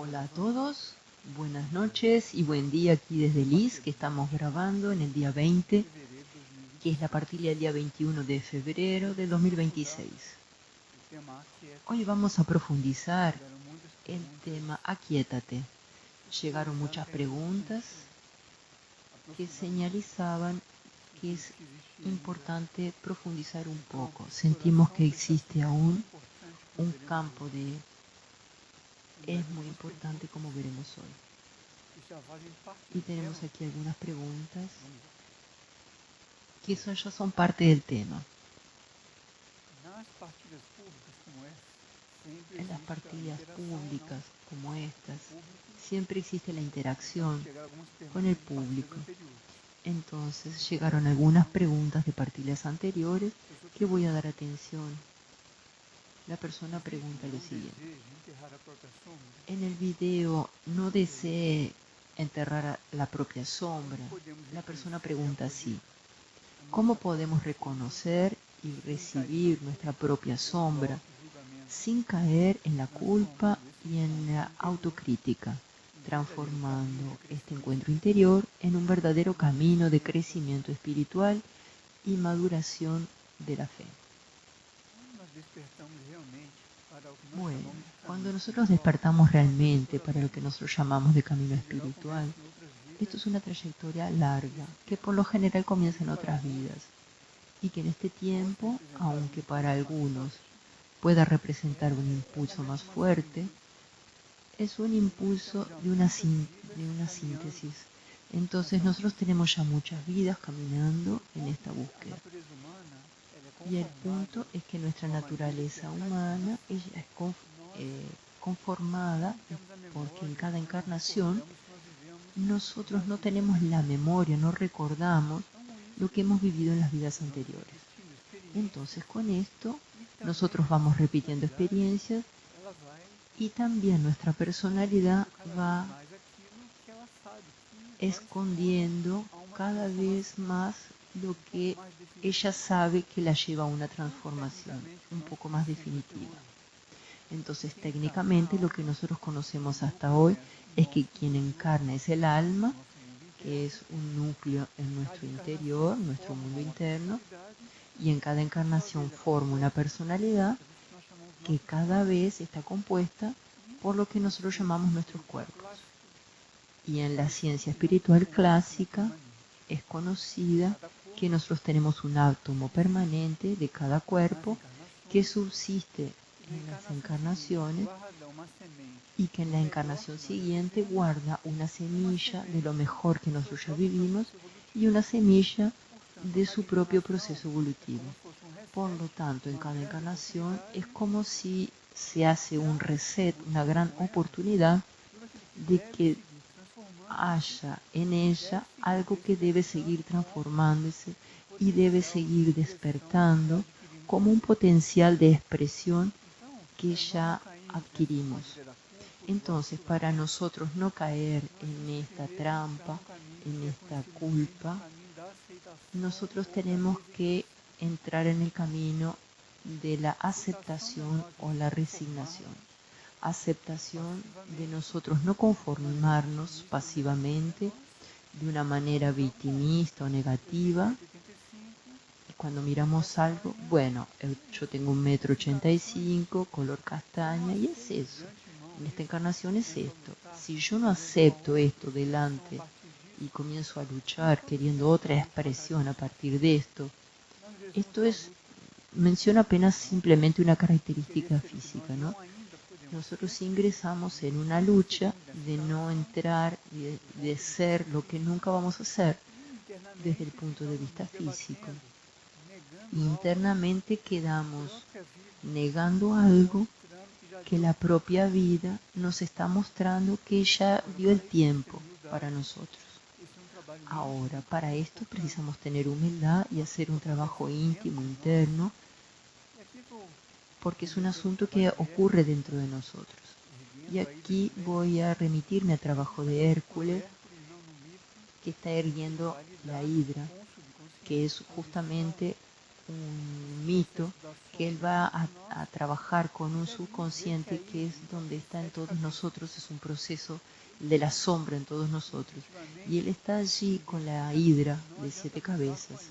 Hola a todos, buenas noches y buen día aquí desde Liz, que estamos grabando en el día 20, que es la partida del día 21 de febrero de 2026. Hoy vamos a profundizar el tema Aquíétate. Llegaron muchas preguntas que señalizaban que es importante profundizar un poco. Sentimos que existe aún un campo de... Es muy importante, como veremos hoy. Y tenemos aquí algunas preguntas que ya son parte del tema. En las partidas públicas como estas, siempre existe la interacción con el público. Entonces llegaron algunas preguntas de partidas anteriores que voy a dar atención. La persona pregunta lo siguiente: en el video no desee enterrar la propia sombra. La persona pregunta así: ¿cómo podemos reconocer y recibir nuestra propia sombra sin caer en la culpa y en la autocrítica, transformando este encuentro interior en un verdadero camino de crecimiento espiritual y maduración de la fe? Bueno, cuando nosotros despertamos realmente para lo que nosotros llamamos de camino espiritual, esto es una trayectoria larga que por lo general comienza en otras vidas y que en este tiempo, aunque para algunos pueda representar un impulso más fuerte, es un impulso de una síntesis. Entonces nosotros tenemos ya muchas vidas caminando en esta búsqueda. Y el punto es que nuestra naturaleza humana ella es conformada porque en cada encarnación nosotros no tenemos la memoria, no recordamos lo que hemos vivido en las vidas anteriores. Entonces con esto nosotros vamos repitiendo experiencias y también nuestra personalidad va escondiendo cada vez más lo que ella sabe que la lleva a una transformación un poco más definitiva. Entonces técnicamente lo que nosotros conocemos hasta hoy es que quien encarna es el alma, que es un núcleo en nuestro interior, nuestro mundo interno, y en cada encarnación forma una personalidad que cada vez está compuesta por lo que nosotros llamamos nuestros cuerpos. Y en la ciencia espiritual clásica es conocida que nosotros tenemos un átomo permanente de cada cuerpo que subsiste en las encarnaciones y que en la encarnación siguiente guarda una semilla de lo mejor que nosotros ya vivimos y una semilla de su propio proceso evolutivo. Por lo tanto, en cada encarnación es como si se hace un reset, una gran oportunidad de que haya en ella algo que debe seguir transformándose y debe seguir despertando como un potencial de expresión que ya adquirimos. Entonces, para nosotros no caer en esta trampa, en esta culpa, nosotros tenemos que entrar en el camino de la aceptación o la resignación. Aceptación de nosotros no conformarnos pasivamente de una manera victimista o negativa. Y cuando miramos algo, bueno, yo tengo 1,85 m, color castaña, y es eso. En esta encarnación es esto. Si yo no acepto esto delante y comienzo a luchar queriendo otra expresión a partir de esto menciona apenas simplemente una característica física, ¿no? Nosotros ingresamos en una lucha de no entrar, de ser lo que nunca vamos a ser desde el punto de vista físico. Internamente quedamos negando algo que la propia vida nos está mostrando que ya dio el tiempo para nosotros. Ahora, para esto precisamos tener humildad y hacer un trabajo íntimo, interno, porque es un asunto que ocurre dentro de nosotros. Y aquí voy a remitirme al trabajo de Hércules, que está erguiendo la hidra, que es justamente un mito que él va a trabajar con un subconsciente que es donde está en todos nosotros, es un proceso de la sombra en todos nosotros. Y él está allí con la hidra de 7 cabezas.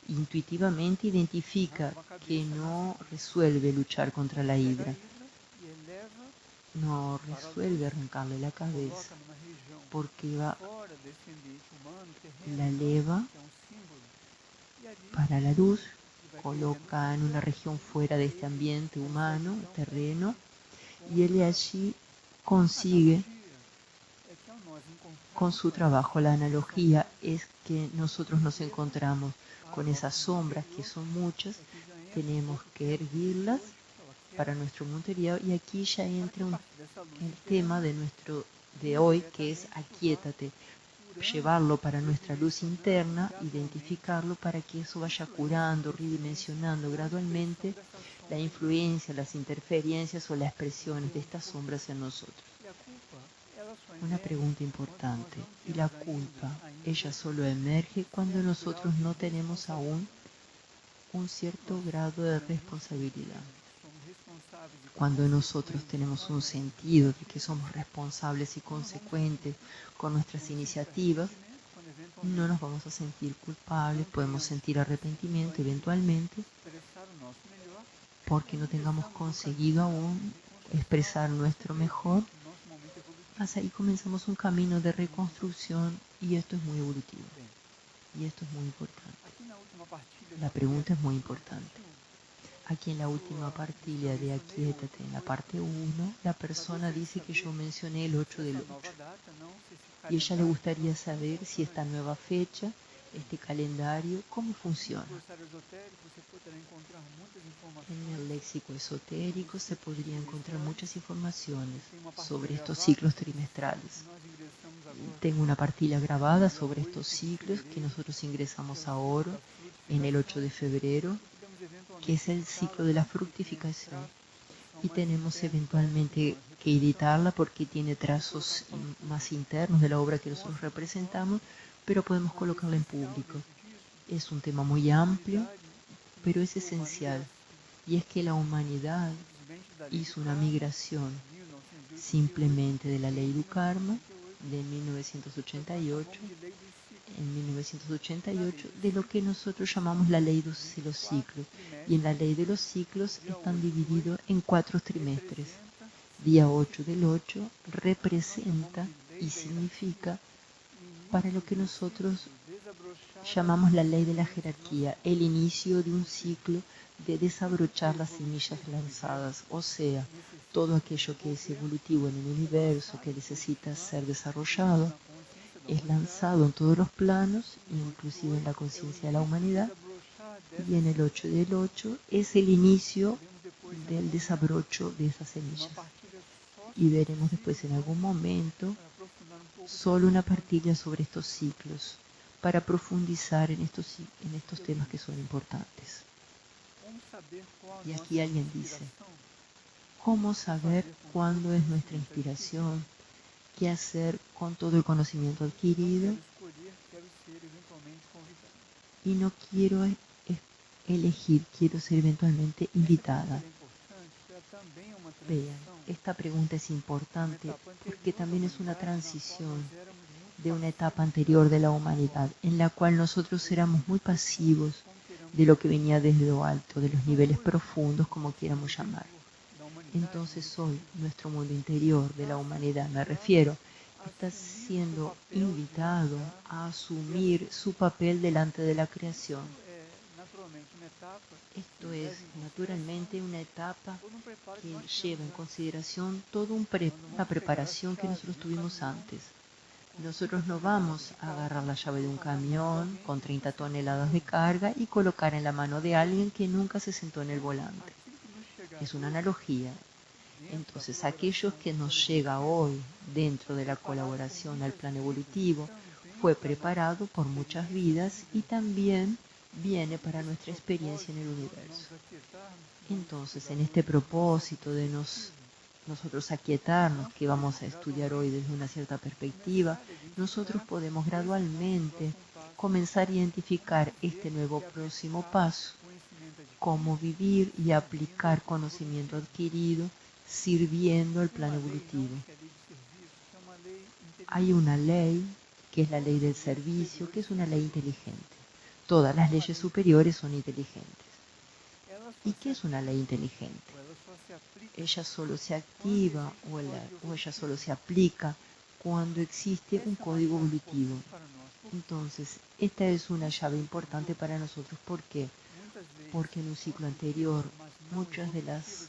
Intuitivamente identifica que no resuelve luchar contra la hidra, no resuelve arrancarle la cabeza, porque la eleva para la luz, coloca en una región fuera de este ambiente humano, terreno, y él allí consigue con su trabajo. La analogía es que nosotros nos encontramos con esas sombras, que son muchas, tenemos que erguirlas para nuestro mundo interior, y aquí ya entra el tema de hoy, que es aquíétate, llevarlo para nuestra luz interna, identificarlo para que eso vaya curando, redimensionando gradualmente la influencia, las interferencias o las expresiones de estas sombras en nosotros. Una pregunta importante: ¿y la culpa? Ella solo emerge cuando nosotros no tenemos aún un cierto grado de responsabilidad. Cuando nosotros tenemos un sentido de que somos responsables y consecuentes con nuestras iniciativas, no nos vamos a sentir culpables, podemos sentir arrepentimiento eventualmente porque no tengamos conseguido aún expresar nuestro mejor. Hasta ahí comenzamos un camino de reconstrucción, y esto es muy evolutivo. Y esto es muy importante. La pregunta es muy importante. Aquí en la última partida de Aquíétate, en la parte 1, la persona dice que yo mencioné el 8 del 8. Y a ella le gustaría saber si esta nueva fecha, este calendario, cómo funciona. En el léxico esotérico se podría encontrar muchas informaciones sobre estos ciclos trimestrales. Tengo una partida grabada sobre estos ciclos que nosotros ingresamos ahora en el 8 de febrero, que es el ciclo de la fructificación. Y tenemos eventualmente que editarla porque tiene trazos más internos de la obra que nosotros representamos, pero podemos colocarla en público. Es un tema muy amplio, pero es esencial. Y es que la humanidad hizo una migración simplemente de la ley du karma de 1988, de lo que nosotros llamamos la ley de los ciclos. Y en la ley de los ciclos están divididos en 4 trimestres. Día 8 del 8 representa y significa para lo que nosotros llamamos la ley de la jerarquía, el inicio de un ciclo de desabrochar las semillas lanzadas, o sea, todo aquello que es evolutivo en el universo, que necesita ser desarrollado, es lanzado en todos los planos, inclusive en la conciencia de la humanidad, y en el 8 del 8 es el inicio del desabrocho de esas semillas. Y veremos después en algún momento solo una partida sobre estos ciclos para profundizar en estos temas que son importantes. Y aquí alguien dice: ¿cómo saber cuándo es nuestra inspiración? ¿Qué hacer con todo el conocimiento adquirido? Y no quiero elegir, quiero ser eventualmente invitada. Vean, esta pregunta es importante porque también es una transición de una etapa anterior de la humanidad, en la cual nosotros éramos muy pasivos de lo que venía desde lo alto, de los niveles profundos, como quieramos llamar. Entonces hoy, nuestro mundo interior de la humanidad, me refiero, está siendo invitado a asumir su papel delante de la creación. Esto es naturalmente una etapa que lleva en consideración toda una preparación que nosotros tuvimos antes. Nosotros no vamos a agarrar la llave de un camión con 30 toneladas de carga y colocar en la mano de alguien que nunca se sentó en el volante. Es una analogía. Entonces, aquellos que nos llega hoy dentro de la colaboración al plan evolutivo fue preparado por muchas vidas y también viene para nuestra experiencia en el universo. Entonces, en este propósito de nosotros aquietarnos, que vamos a estudiar hoy desde una cierta perspectiva, nosotros podemos gradualmente comenzar a identificar este nuevo próximo paso cómo vivir y aplicar conocimiento adquirido sirviendo al plano evolutivo. Hay una ley, que es la ley del servicio, que es una ley inteligente. Todas las leyes superiores son inteligentes. ¿Y qué es una ley inteligente? Ella solo se activa o ella solo se aplica cuando existe un código evolutivo. Entonces, esta es una llave importante para nosotros. ¿Por qué? Porque en un ciclo anterior, muchas de las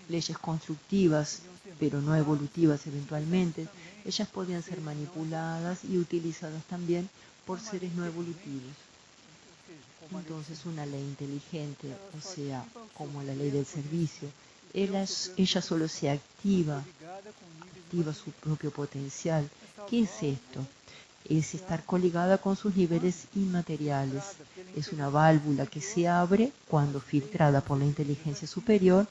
leyes constructivas, pero no evolutivas eventualmente, ellas podían ser manipuladas y utilizadas también por seres no evolutivos. Entonces, una ley inteligente, o sea, como la ley del servicio, ella solo se activa su propio potencial. ¿Qué es esto? Es estar coligada con sus niveles inmateriales. Es una válvula que se abre cuando, filtrada por la inteligencia superior,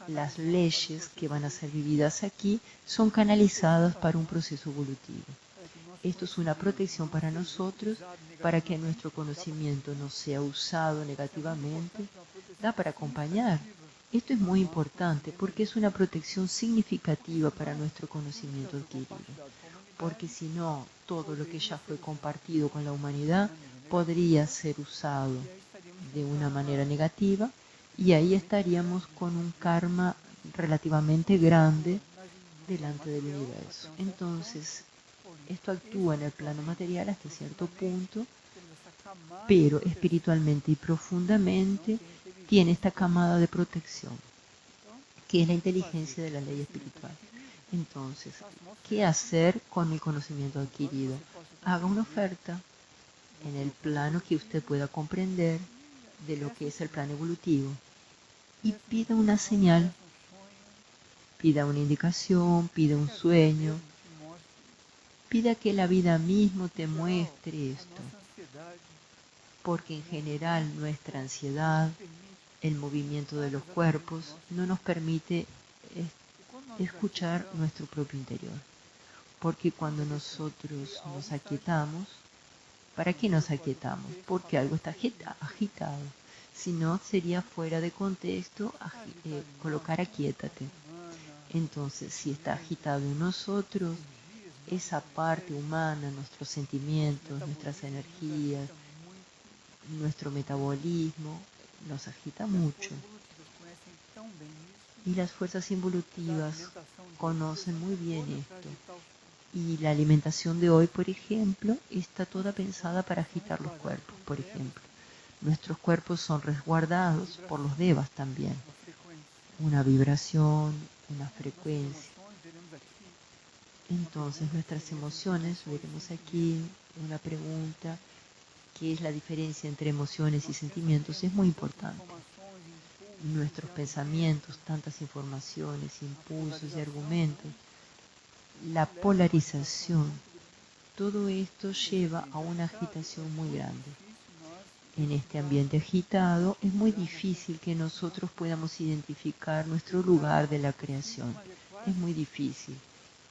las leyes que van a ser vividas aquí son canalizadas para un proceso evolutivo. Esto es una protección para nosotros, para que nuestro conocimiento no sea usado negativamente. Da para acompañar. Esto es muy importante porque es una protección significativa para nuestro conocimiento adquirido. Porque si no, todo lo que ya fue compartido con la humanidad podría ser usado de una manera negativa y ahí estaríamos con un karma relativamente grande delante del universo. Entonces, esto actúa en el plano material hasta cierto punto, pero espiritualmente y profundamente tiene esta camada de protección, que es la inteligencia de la ley espiritual. Entonces, ¿qué hacer con el conocimiento adquirido? Haga una oferta en el plano que usted pueda comprender de lo que es el plano evolutivo y pida una señal, pida una indicación, pida un sueño, pida que la vida mismo te muestre esto, porque en general nuestra ansiedad, el movimiento de los cuerpos, no nos permite escuchar nuestro propio interior. Porque cuando nosotros nos aquietamos, ¿para qué nos aquietamos? Porque algo está agitado. Si no, sería fuera de contexto colocar aquíétate. Entonces, si está agitado en nosotros, esa parte humana, nuestros sentimientos, nuestras energías, nuestro metabolismo, nos agita mucho. Y las fuerzas involutivas conocen muy bien esto. Y la alimentación de hoy, por ejemplo, está toda pensada para agitar los cuerpos, por ejemplo. Nuestros cuerpos son resguardados por los devas también. Una vibración, una frecuencia. Entonces nuestras emociones, veremos aquí una pregunta, ¿qué es la diferencia entre emociones y sentimientos? Es muy importante. Nuestros pensamientos, tantas informaciones, impulsos y argumentos, la polarización, todo esto lleva a una agitación muy grande. En este ambiente agitado es muy difícil que nosotros podamos identificar nuestro lugar de la creación. Es muy difícil.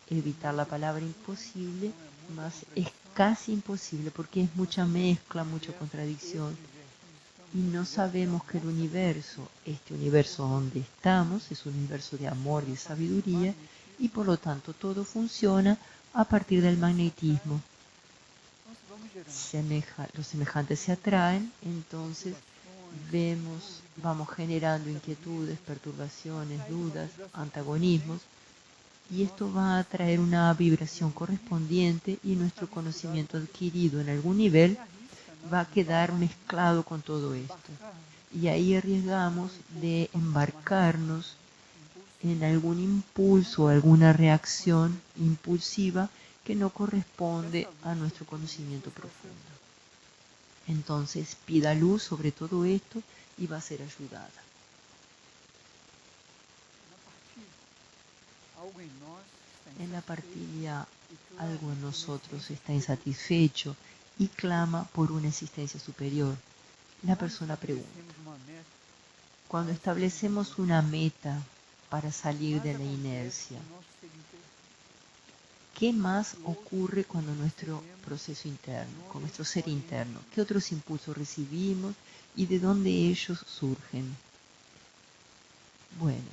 Evitar la palabra imposible, más es casi imposible porque es mucha mezcla, mucha contradicción. Y no sabemos que el universo, este universo donde estamos, es un universo de amor y de sabiduría, y por lo tanto todo funciona a partir del magnetismo. Los semejantes se atraen, entonces vamos generando inquietudes, perturbaciones, dudas, antagonismos, y esto va a traer una vibración correspondiente y nuestro conocimiento adquirido en algún nivel va a quedar mezclado con todo esto. Y ahí arriesgamos de embarcarnos en algún impulso, alguna reacción impulsiva que no corresponde a nuestro conocimiento profundo. Entonces pida luz sobre todo esto y va a ser ayudada. En la partida, algo en nosotros está insatisfecho y clama por una existencia superior. La persona pregunta, cuando establecemos una meta para salir de la inercia, ¿qué más ocurre cuando nuestro proceso interno, con nuestro ser interno? ¿Qué otros impulsos recibimos y de dónde ellos surgen? Bueno,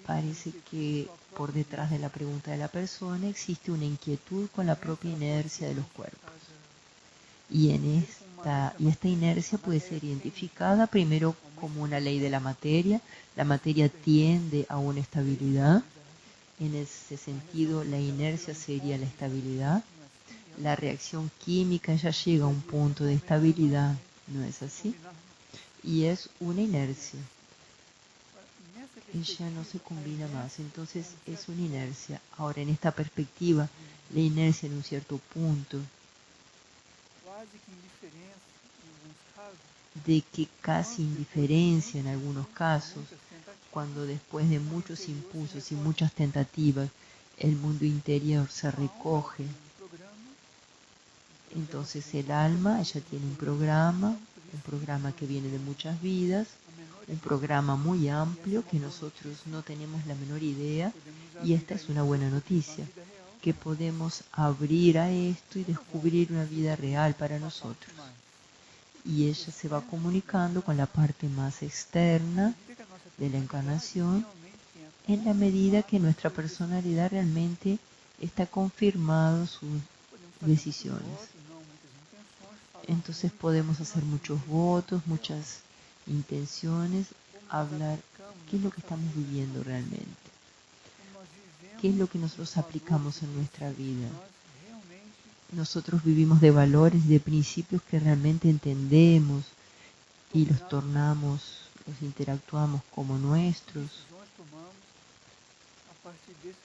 parece que por detrás de la pregunta de la persona existe una inquietud con la propia inercia de los cuerpos. Y esta inercia puede ser identificada primero como una ley de la materia. La materia tiende a una estabilidad. En ese sentido, la inercia sería la estabilidad. La reacción química ya llega a un punto de estabilidad, ¿no es así? Y es una inercia. Ella no se combina más, entonces es una inercia. Ahora, en esta perspectiva, la inercia en un cierto punto, de que casi indiferencia en algunos casos, cuando después de muchos impulsos y muchas tentativas, el mundo interior se recoge, entonces el alma, ella tiene un programa que viene de muchas vidas, un programa muy amplio que nosotros no tenemos la menor idea, y esta es una buena noticia, que podemos abrir a esto y descubrir una vida real para nosotros. Y ella se va comunicando con la parte más externa de la encarnación en la medida que nuestra personalidad realmente está confirmado sus decisiones. Entonces podemos hacer muchos votos, muchas intenciones, hablar qué es lo que estamos viviendo realmente, qué es lo que nosotros aplicamos en nuestra vida. Nosotros vivimos de valores y de principios que realmente entendemos y los interactuamos como nuestros.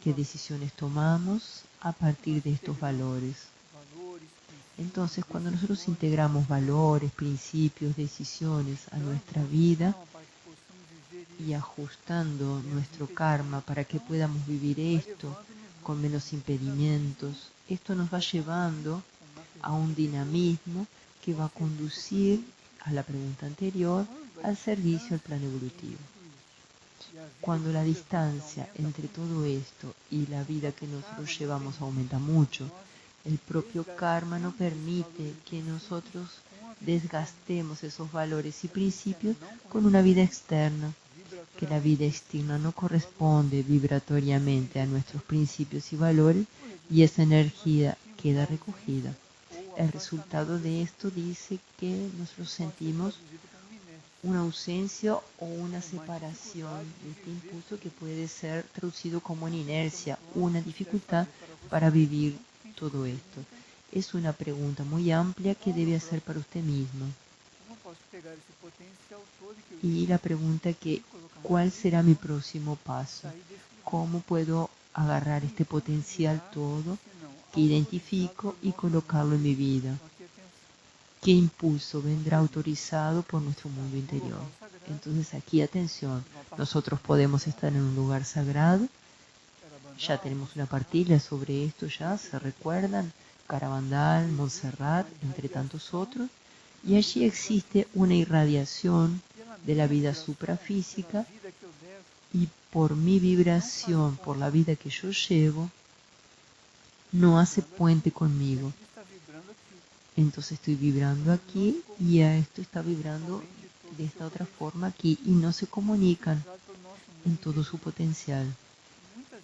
¿Qué decisiones tomamos a partir de estos valores? Entonces, cuando nosotros integramos valores, principios, decisiones a nuestra vida y ajustando nuestro karma para que podamos vivir esto con menos impedimentos, esto nos va llevando a un dinamismo que va a conducir a la pregunta anterior, al servicio al plan evolutivo. Cuando la distancia entre todo esto y la vida que nosotros llevamos aumenta mucho, el propio karma no permite que nosotros desgastemos esos valores y principios con una vida externa, que la vida externa no corresponde vibratoriamente a nuestros principios y valores, y esa energía queda recogida. El resultado de esto dice que nosotros sentimos una ausencia o una separación de este impulso que puede ser traducido como una inercia, una dificultad para vivir todo esto. Es una pregunta muy amplia que debe hacer para usted mismo. Y la pregunta que, ¿cuál será mi próximo paso? ¿Cómo puedo agarrar este potencial todo que identifico y colocarlo en mi vida? ¿Qué impulso vendrá autorizado por nuestro mundo interior? Entonces aquí, atención, nosotros podemos estar en un lugar sagrado, ya tenemos una partida sobre esto, ya se recuerdan, Carabandal, Montserrat, entre tantos otros, y allí existe una irradiación de la vida suprafísica, y por mi vibración, por la vida que yo llevo, no hace puente conmigo. Entonces estoy vibrando aquí y a esto está vibrando de esta otra forma aquí, y no se comunican en todo su potencial.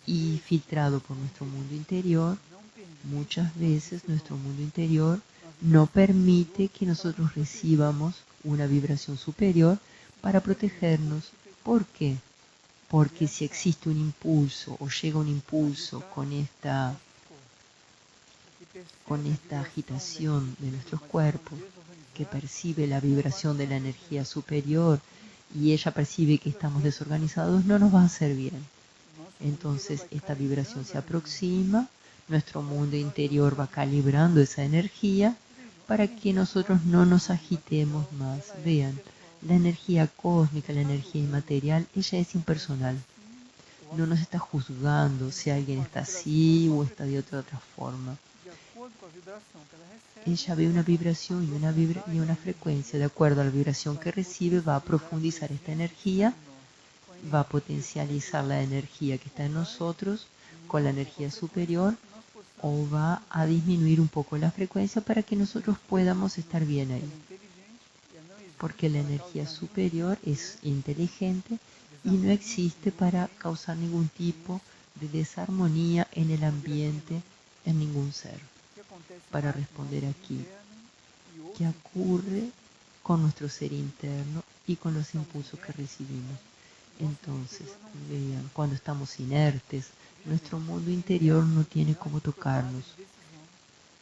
Y filtrado por nuestro mundo interior, muchas veces nuestro mundo interior no permite que nosotros recibamos una vibración superior para protegernos. ¿Por qué? Porque si existe un impulso o llega un impulso con esta agitación de nuestros cuerpos, que percibe la vibración de la energía superior y ella percibe que estamos desorganizados, no nos va a hacer bien. Entonces esta vibración se aproxima, nuestro mundo interior va calibrando esa energía para que nosotros no nos agitemos más. Vean, la energía cósmica, la energía inmaterial, ella es impersonal. No nos está juzgando si alguien está así o está de otra forma. Ella ve una vibración y una frecuencia. De acuerdo a la vibración que recibe, va a profundizar esta energía, va a potencializar la energía que está en nosotros con la energía superior o va a disminuir un poco la frecuencia para que nosotros podamos estar bien ahí. Porque la energía superior es inteligente y no existe para causar ningún tipo de desarmonía en el ambiente, en ningún ser. Para responder aquí, ¿qué ocurre con nuestro ser interno y con los impulsos que recibimos? Entonces, vean, cuando estamos inertes, nuestro mundo interior no tiene cómo tocarnos.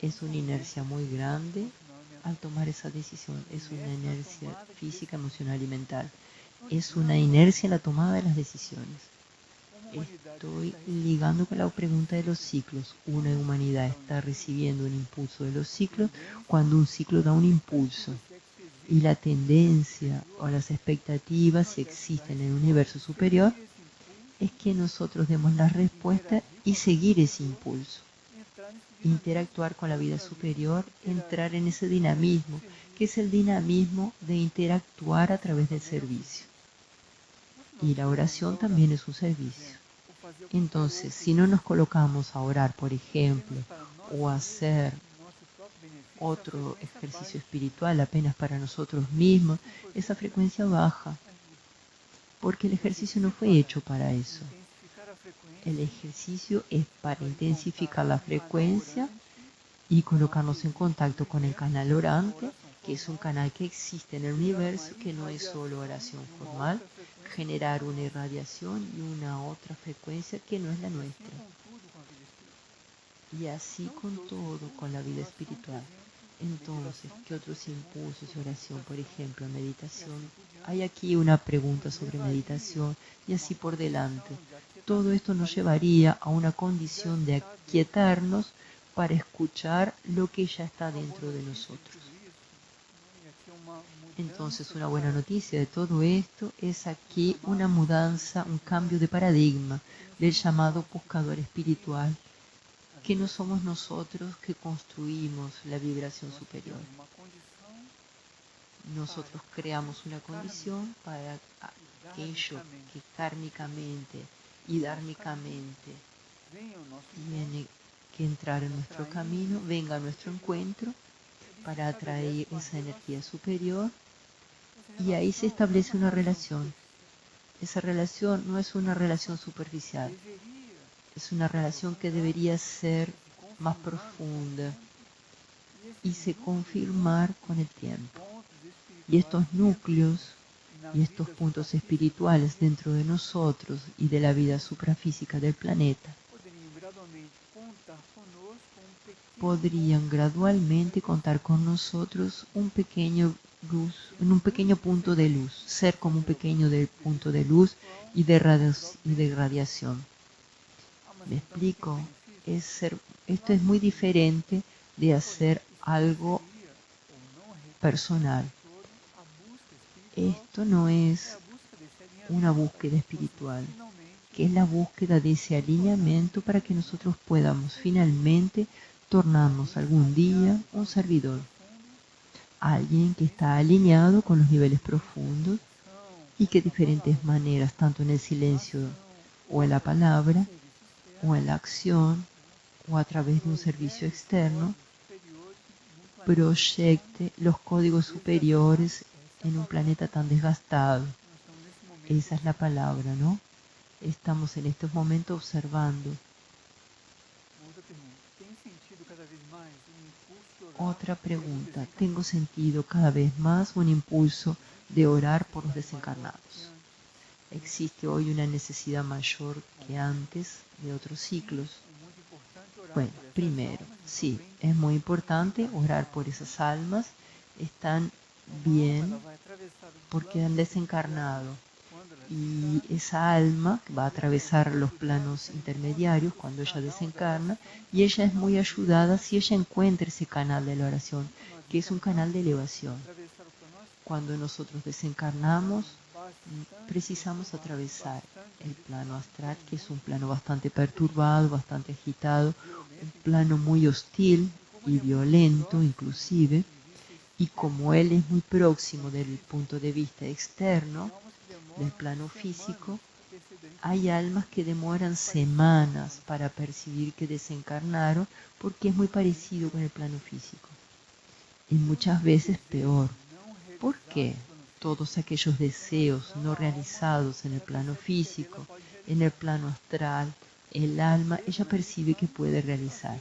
Es una inercia muy grande al tomar esa decisión. Es una inercia física, emocional y mental. Es una inercia en la tomada de las decisiones. Estoy ligando con la pregunta de los ciclos. Una humanidad está recibiendo un impulso de los ciclos cuando un ciclo da un impulso. Y la tendencia o las expectativas, si existen en el universo superior, es que nosotros demos la respuesta y seguir ese impulso. Interactuar con la vida superior, entrar en ese dinamismo, que es el dinamismo de interactuar a través del servicio. Y la oración también es un servicio. Entonces, si no nos colocamos a orar, por ejemplo, o a hacer otro ejercicio espiritual apenas para nosotros mismos, esa frecuencia baja, porque el ejercicio no fue hecho para eso. El ejercicio es para intensificar la frecuencia y colocarnos en contacto con el canal orante, que es un canal que existe en el universo, que no es solo oración formal, generar una irradiación y una otra frecuencia que no es la nuestra. Y así con todo, con la vida espiritual. Entonces, ¿qué otros impulsos de oración? Por ejemplo, meditación. Hay aquí una pregunta sobre meditación y así por delante. Todo esto nos llevaría a una condición de aquietarnos para escuchar lo que ya está dentro de nosotros. Entonces, una buena noticia de todo esto es aquí una mudanza, un cambio de paradigma del llamado buscador espiritual, que no somos nosotros que construimos la vibración superior. Nosotros creamos una condición para aquello que kármicamente y dármicamente tiene que entrar en nuestro camino, venga a nuestro encuentro para atraer esa energía superior y ahí se establece una relación. Esa relación no es una relación superficial, es una relación que debería ser más profunda y se confirmar con el tiempo. Y estos núcleos y estos puntos espirituales dentro de nosotros y de la vida suprafísica del planeta podrían gradualmente contar con nosotros un pequeño luz, en un pequeño punto de luz, ser como un pequeño punto de luz y de radiación. ¿Me explico? Esto es muy diferente de hacer algo personal. Esto no es una búsqueda espiritual, que es la búsqueda de ese alineamiento para que nosotros podamos finalmente tornarnos algún día un servidor, alguien que está alineado con los niveles profundos y que de diferentes maneras, tanto en el silencio o en la palabra, o en la acción, o a través de un servicio externo, proyecte los códigos superiores en un planeta tan desgastado. Esa es la palabra, ¿no? Estamos en estos momentos observando. Otra pregunta. ¿Tengo sentido cada vez más un impulso de orar por los desencarnados? ¿Existe hoy una necesidad mayor que antes de otros ciclos? Bueno, primero, sí, es muy importante orar por esas almas. Están bien porque han desencarnado. Y esa alma va a atravesar los planos intermediarios cuando ella desencarna y ella es muy ayudada si ella encuentra ese canal de la oración, que es un canal de elevación. Cuando nosotros desencarnamos, precisamos atravesar el plano astral, que es un plano bastante perturbado, bastante agitado, un plano muy hostil y violento inclusive, y como él es muy próximo del punto de vista externo, del plano físico, Hay almas que demoran semanas para percibir que desencarnaron porque es muy parecido con el plano físico. Y muchas veces peor. ¿Por qué? Todos aquellos deseos no realizados en el plano físico, en el plano astral, el alma, ella percibe que puede realizar.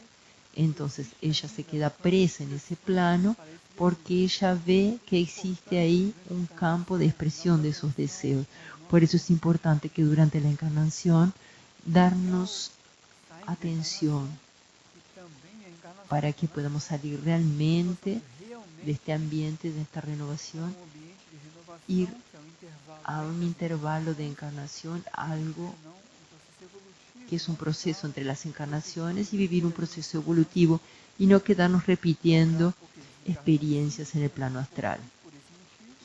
Entonces ella se queda presa en ese plano porque ella ve que existe ahí un campo de expresión de esos deseos. Por eso es importante que durante la encarnación darnos atención para que podamos salir realmente de este ambiente, de esta renovación, ir a un intervalo de encarnación, algo que es un proceso entre las encarnaciones, y vivir un proceso evolutivo y no quedarnos repitiendo experiencias en el plano astral.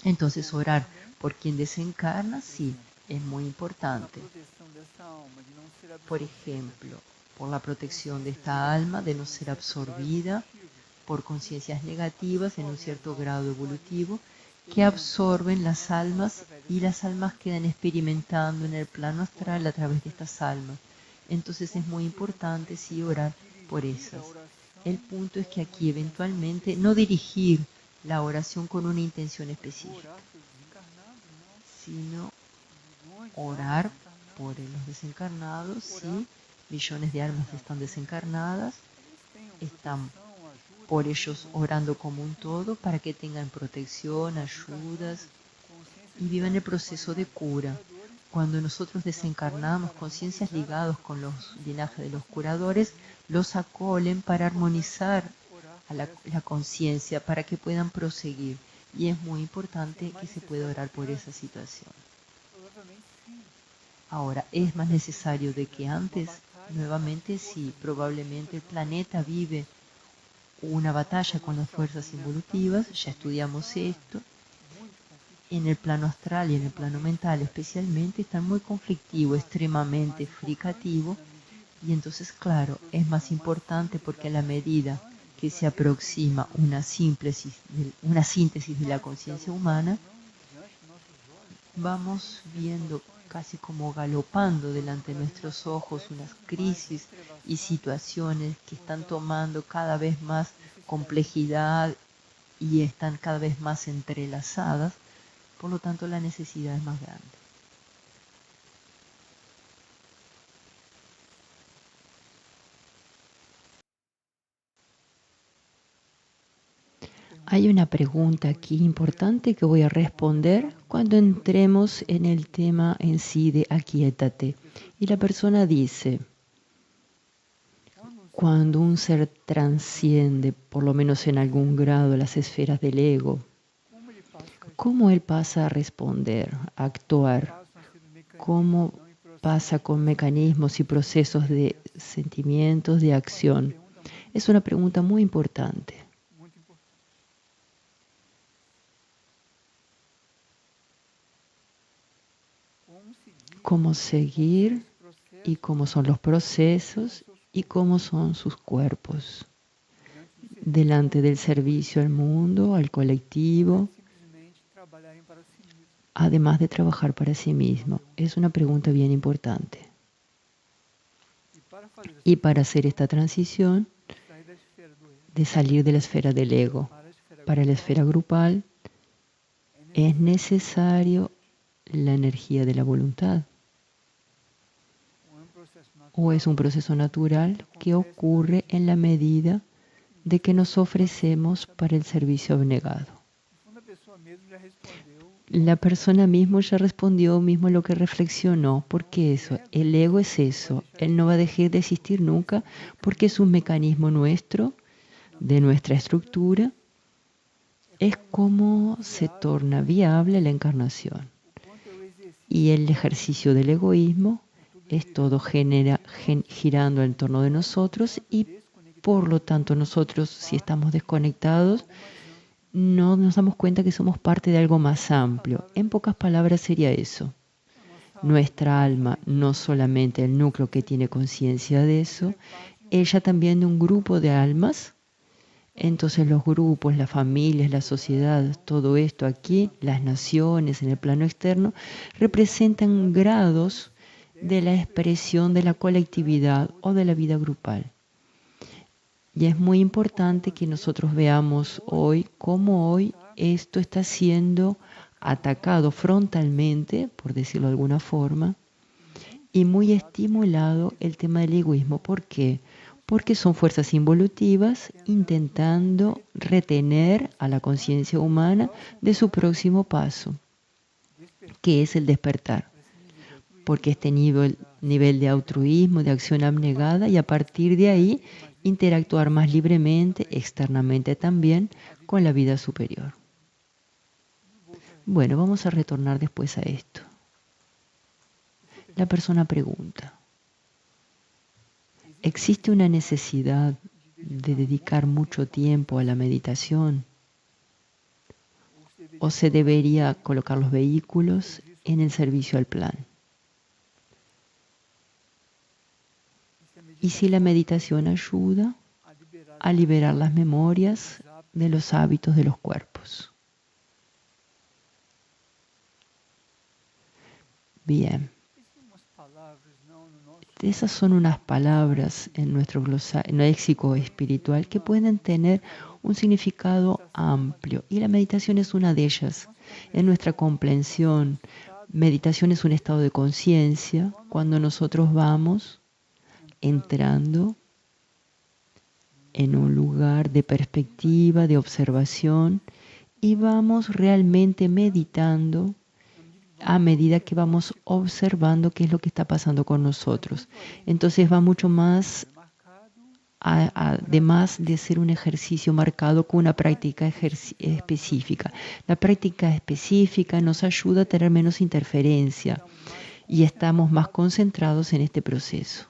Entonces orar por quien desencarna, sí, es muy importante. Por ejemplo, por la protección de esta alma, de no ser absorbida por conciencias negativas en un cierto grado evolutivo, que absorben las almas y las almas quedan experimentando en el plano astral a través de estas almas. Entonces es muy importante sí orar por esas. El punto es que aquí eventualmente no dirigir la oración con una intención específica, sino orar por los desencarnados. Sí, millones de almas están desencarnadas, están por ellos orando como un todo para que tengan protección, ayudas y vivan el proceso de cura. Cuando nosotros desencarnamos, conciencias ligadas con los linajes de los curadores, los acolen para armonizar a la conciencia, para que puedan proseguir. Y es muy importante que se pueda orar por esa situación. Ahora, ¿es más necesario de que antes? Nuevamente sí, probablemente el planeta vive una batalla con las fuerzas involutivas, ya estudiamos esto. En el plano astral y en el plano mental especialmente están muy conflictivo, extremadamente fricativo, y entonces claro, es más importante porque a la medida que se aproxima una síntesis de la conciencia humana, vamos viendo casi como galopando delante de nuestros ojos unas crisis y situaciones que están tomando cada vez más complejidad y están cada vez más entrelazadas. Por lo tanto, la necesidad es más grande. Hay una pregunta aquí importante que voy a responder cuando entremos en el tema en sí de aquíétate. Y la persona dice, cuando un ser transciende, por lo menos en algún grado, las esferas del ego, ¿cómo él pasa a responder, a actuar? ¿Cómo pasa con mecanismos y procesos de sentimientos, de acción? Es una pregunta muy importante. Cómo seguir y cómo son los procesos y cómo son sus cuerpos delante del servicio al mundo, al colectivo, además de trabajar para sí mismo. Es una pregunta bien importante. Y para hacer esta transición de salir de la esfera del ego para la esfera grupal, es necesario la energía de la voluntad. ¿O es un proceso natural que ocurre en la medida de que nos ofrecemos para el servicio abnegado? La persona mismo ya respondió mismo lo que reflexionó, porque eso, el ego es eso, él no va a dejar de existir nunca porque es un mecanismo nuestro, de nuestra estructura, es como se torna viable la encarnación. Y el ejercicio del egoísmo es todo girando en torno de nosotros y por lo tanto nosotros, si estamos desconectados, no nos damos cuenta que somos parte de algo más amplio. En pocas palabras sería eso. Nuestra alma, no solamente el núcleo que tiene conciencia de eso, ella también de un grupo de almas. Entonces los grupos, las familias, las sociedades, todo esto aquí, las naciones en el plano externo, representan grados de la expresión de la colectividad o de la vida grupal. Y es muy importante que nosotros veamos hoy cómo hoy esto está siendo atacado frontalmente, por decirlo de alguna forma, y muy estimulado el tema del egoísmo. ¿Por qué? Porque son fuerzas involutivas intentando retener a la conciencia humana de su próximo paso, que es el despertar. Porque este nivel de altruismo, de acción abnegada, y a partir de ahí interactuar más libremente, externamente también, con la vida superior. Bueno, vamos a retornar después a esto. La persona pregunta, ¿existe una necesidad de dedicar mucho tiempo a la meditación? ¿O se debería colocar los vehículos en el servicio al plan? ¿Y si la meditación ayuda a liberar las memorias de los hábitos de los cuerpos? Bien. Esas son unas palabras en nuestro léxico espiritual que pueden tener un significado amplio. Y la meditación es una de ellas. En nuestra comprensión, meditación es un estado de conciencia cuando nosotros vamos entrando en un lugar de perspectiva, de observación, y vamos realmente meditando a medida que vamos observando qué es lo que está pasando con nosotros. Entonces va mucho más, además de ser un ejercicio marcado con una práctica específica. La práctica específica nos ayuda a tener menos interferencia y estamos más concentrados en este proceso.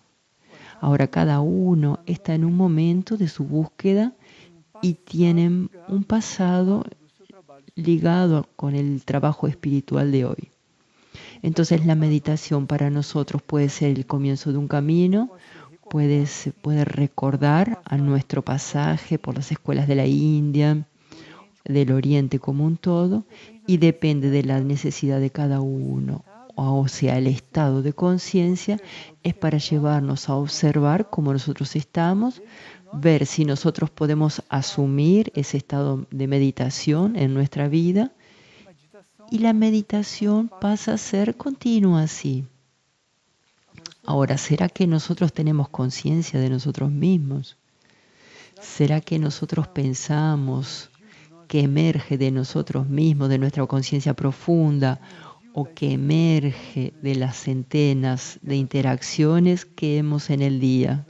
Ahora cada uno está en un momento de su búsqueda y tienen un pasado ligado con el trabajo espiritual de hoy. Entonces la meditación para nosotros puede ser el comienzo de un camino, puede recordar a nuestro pasaje por las escuelas de la India, del Oriente como un todo, y depende de la necesidad de cada uno. O sea, el estado de conciencia es para llevarnos a observar cómo nosotros estamos, ver si nosotros podemos asumir ese estado de meditación en nuestra vida, y la meditación pasa a ser continua así. Ahora, ¿será que nosotros tenemos conciencia de nosotros mismos? ¿Será que nosotros pensamos que emerge de nosotros mismos, de nuestra conciencia profunda, o que emerge de las centenas de interacciones que hemos en el día,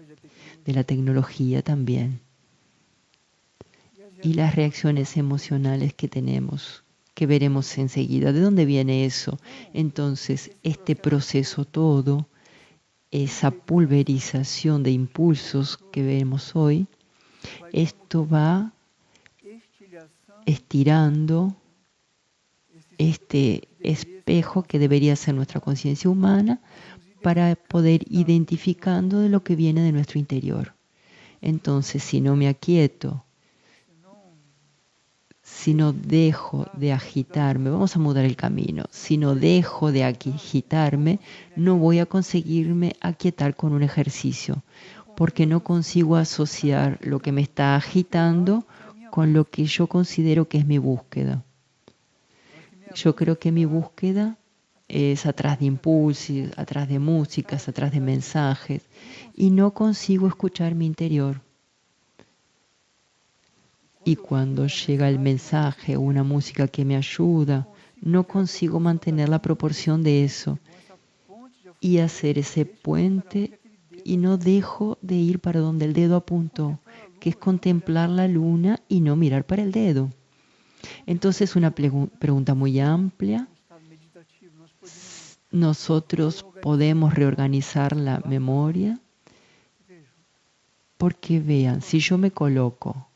de la tecnología también, y las reacciones emocionales que tenemos, que veremos enseguida? ¿De dónde viene eso? Entonces, este proceso todo, esa pulverización de impulsos que vemos hoy, esto va estirando este espejo que debería ser nuestra conciencia humana para poder identificando de lo que viene de nuestro interior. Entonces, si no me aquieto, si no dejo de agitarme, vamos a mudar el camino, si no dejo de agitarme, no voy a conseguirme aquietar con un ejercicio, porque no consigo asociar lo que me está agitando con lo que yo considero que es mi búsqueda. Yo creo que mi búsqueda es atrás de impulsos, atrás de músicas, atrás de mensajes, y no consigo escuchar mi interior. Y cuando llega el mensaje o una música que me ayuda, no consigo mantener la proporción de eso y hacer ese puente, y no dejo de ir para donde el dedo apuntó, que es contemplar la luna y no mirar para el dedo. Entonces, una pregunta muy amplia. Nosotros podemos reorganizar la memoria, porque vean, si yo me coloco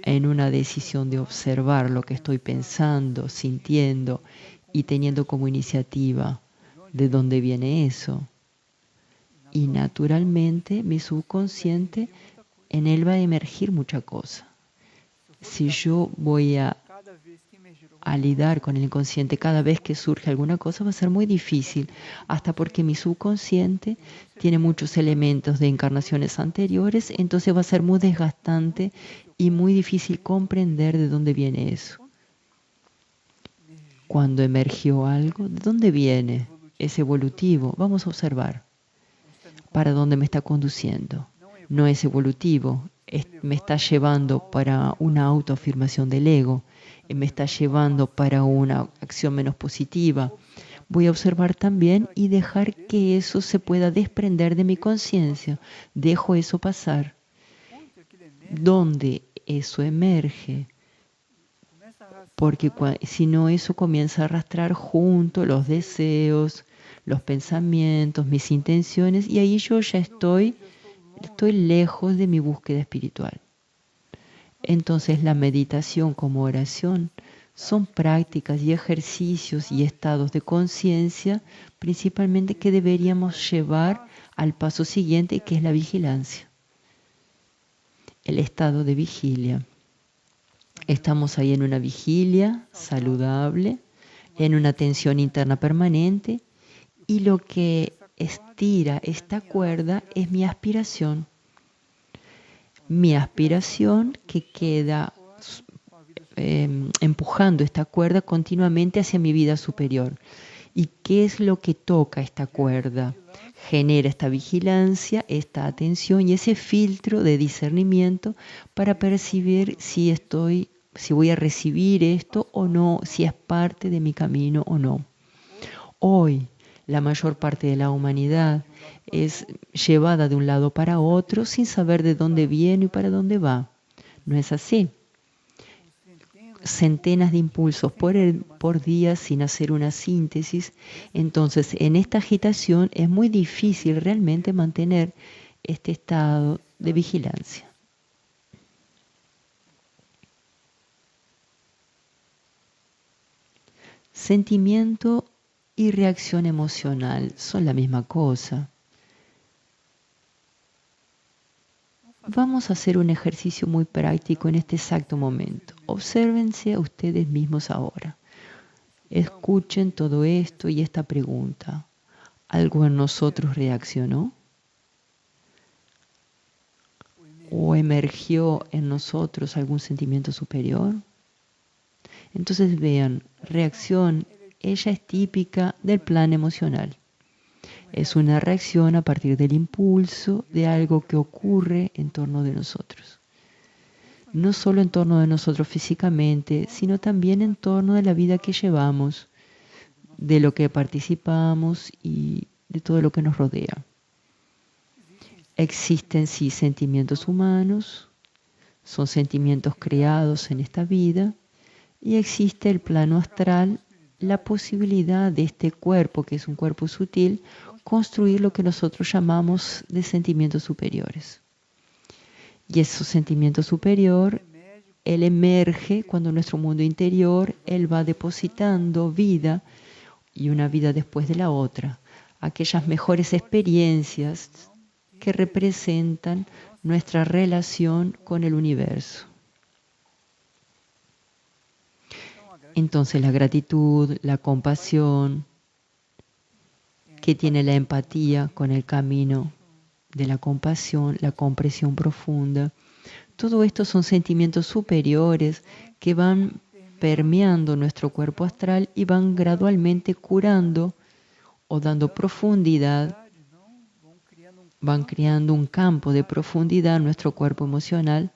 en una decisión de observar lo que estoy pensando, sintiendo y teniendo como iniciativa de dónde viene eso, y naturalmente mi subconsciente, en él va a emergir mucha cosa. Si yo voy a a lidiar con el inconsciente cada vez que surge alguna cosa va a ser muy difícil, hasta porque mi subconsciente tiene muchos elementos de encarnaciones anteriores, entonces va a ser muy desgastante y muy difícil comprender de dónde viene eso. Cuando emergió algo, ¿de dónde viene? Es evolutivo. Vamos a observar para dónde me está conduciendo. No es evolutivo, me está llevando para una autoafirmación del ego, me está llevando para una acción menos positiva. Voy a observar también y dejar que eso se pueda desprender de mi conciencia. Dejo eso pasar. ¿Dónde eso emerge? Porque si no, eso comienza a arrastrar junto los deseos, los pensamientos, mis intenciones, y ahí yo ya estoy lejos de mi búsqueda espiritual. Entonces la meditación como oración son prácticas y ejercicios y estados de conciencia principalmente que deberíamos llevar al paso siguiente, que es la vigilancia. El estado de vigilia. Estamos ahí en una vigilia saludable, en una tensión interna permanente, y lo que estira esta cuerda es mi aspiración. Mi aspiración que queda empujando esta cuerda continuamente hacia mi vida superior. ¿Y qué es lo que toca esta cuerda? Genera esta vigilancia, esta atención y ese filtro de discernimiento para percibir si voy a recibir esto o no, si es parte de mi camino o no. Hoy, la mayor parte de la humanidad es llevada de un lado para otro sin saber de dónde viene y para dónde va. ¿No es así? Centenas de impulsos por día sin hacer una síntesis. Entonces, en esta agitación es muy difícil realmente mantener este estado de vigilancia. Sentimiento y reacción emocional son la misma cosa. Vamos a hacer un ejercicio muy práctico en este exacto momento. Obsérvense a ustedes mismos ahora. Escuchen todo esto y esta pregunta. ¿Algo en nosotros reaccionó? ¿O emergió en nosotros algún sentimiento superior? Entonces vean, reacción, ella es típica del plan emocional. Es una reacción a partir del impulso de algo que ocurre en torno de nosotros. No solo en torno de nosotros físicamente, sino también en torno de la vida que llevamos, de lo que participamos y de todo lo que nos rodea. Existen sí sentimientos humanos, son sentimientos creados en esta vida, y existe el plano astral, la posibilidad de este cuerpo, que es un cuerpo sutil, construir lo que nosotros llamamos de sentimientos superiores. Y ese sentimiento superior, él emerge cuando nuestro mundo interior, él va depositando vida y una vida después de la otra. Aquellas mejores experiencias que representan nuestra relación con el universo. Entonces la gratitud, la compasión, que tiene la empatía con el camino de la compasión, la comprensión profunda. Todo esto son sentimientos superiores que van permeando nuestro cuerpo astral y van gradualmente curando o dando profundidad, van creando un campo de profundidad en nuestro cuerpo emocional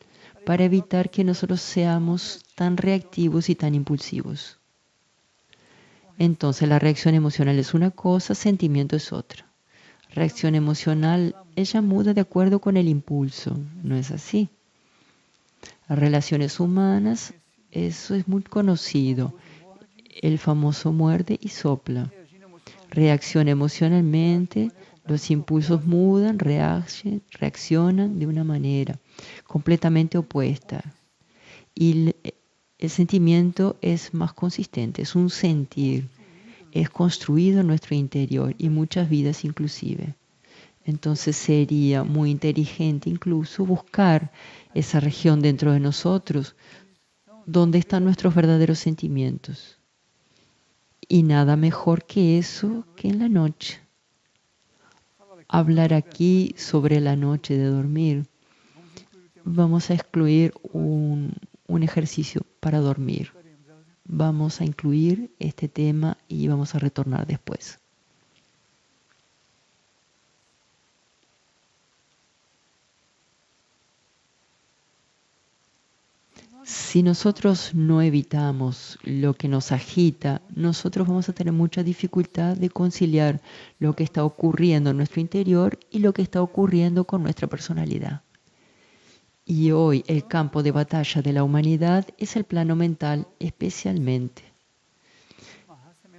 para evitar que nosotros seamos tan reactivos y tan impulsivos. Entonces la reacción emocional es una cosa, sentimiento es otra. Reacción emocional, ella muda de acuerdo con el impulso, ¿no es así? Las relaciones humanas, eso es muy conocido. El famoso muerde y sopla. Reacciona emocionalmente, los impulsos mudan, reaccionan de una manera completamente opuesta. Y el sentimiento es más consistente, es un sentir, es construido en nuestro interior y muchas vidas inclusive. Entonces sería muy inteligente incluso buscar esa región dentro de nosotros dónde están nuestros verdaderos sentimientos. Y nada mejor que eso que en la noche. Hablar aquí sobre la noche de dormir. Vamos a excluir un ejercicio para dormir. Vamos a incluir este tema y vamos a retornar después. Si nosotros no evitamos lo que nos agita, nosotros vamos a tener mucha dificultad de conciliar lo que está ocurriendo en nuestro interior y lo que está ocurriendo con nuestra personalidad. Y hoy el campo de batalla de la humanidad es el plano mental especialmente.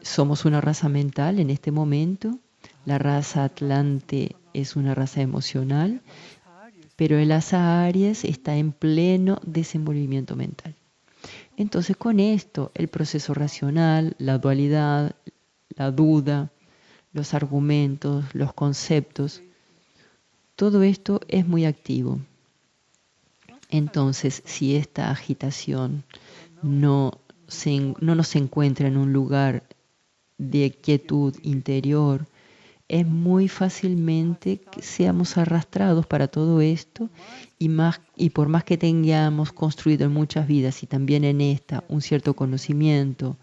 Somos una raza mental en este momento. La raza Atlante es una raza emocional, pero el asa Aries está en pleno desenvolvimiento mental. Entonces con esto el proceso racional, la dualidad, la duda, los argumentos, los conceptos, todo esto es muy activo. Entonces, si esta agitación no nos encuentra en un lugar de quietud interior, es muy fácilmente que seamos arrastrados para todo esto y por más que tengamos construido en muchas vidas y también en esta un cierto conocimiento,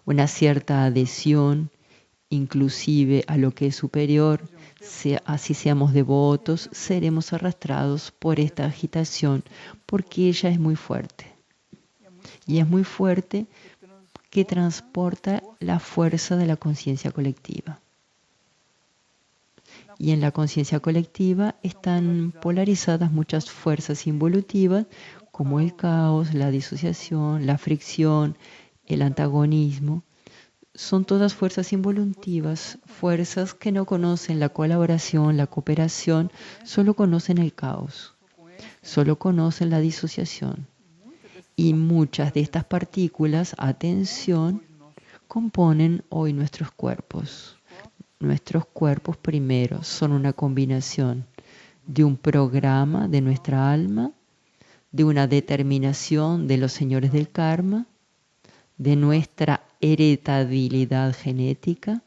una cierta adhesión, inclusive a lo que es superior, así seamos devotos, seremos arrastrados por esta agitación porque ella es muy fuerte. Y es muy fuerte que transporta la fuerza de la conciencia colectiva. Y en la conciencia colectiva están polarizadas muchas fuerzas involutivas como el caos, la disociación, la fricción, el antagonismo. Son todas fuerzas involutivas, fuerzas que no conocen la colaboración, la cooperación, solo conocen el caos, solo conocen la disociación. Y muchas de estas partículas, atención, componen hoy nuestros cuerpos. Nuestros cuerpos primero son una combinación de un programa de nuestra alma, de una determinación de los señores del karma, de nuestra heredabilidad genética,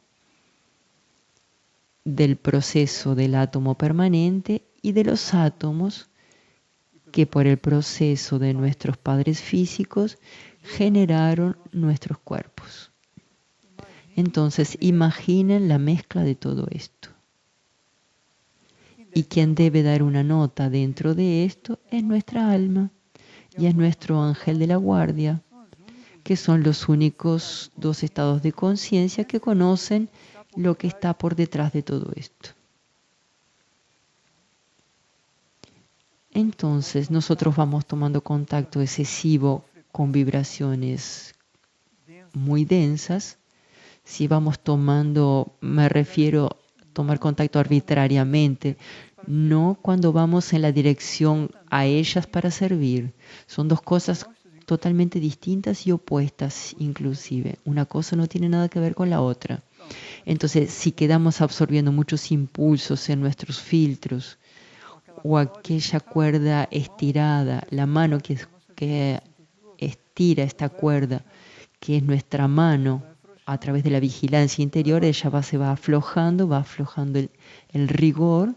del proceso del átomo permanente y de los átomos que por el proceso de nuestros padres físicos generaron nuestros cuerpos. Entonces imaginen la mezcla de todo esto. Y quien debe dar una nota dentro de esto es nuestra alma y es nuestro ángel de la guardia, que son los únicos dos estados de conciencia que conocen lo que está por detrás de todo esto. Entonces nosotros vamos tomando contacto excesivo con vibraciones muy densas. Si vamos tomando, me refiero a tomar contacto arbitrariamente, no cuando vamos en la dirección a ellas para servir. Son dos cosas totalmente distintas y opuestas inclusive. Una cosa no tiene nada que ver con la otra. Entonces, si quedamos absorbiendo muchos impulsos en nuestros filtros, o aquella cuerda estirada, la mano que estira esta cuerda, que es nuestra mano, a través de la vigilancia interior, ella se va aflojando el rigor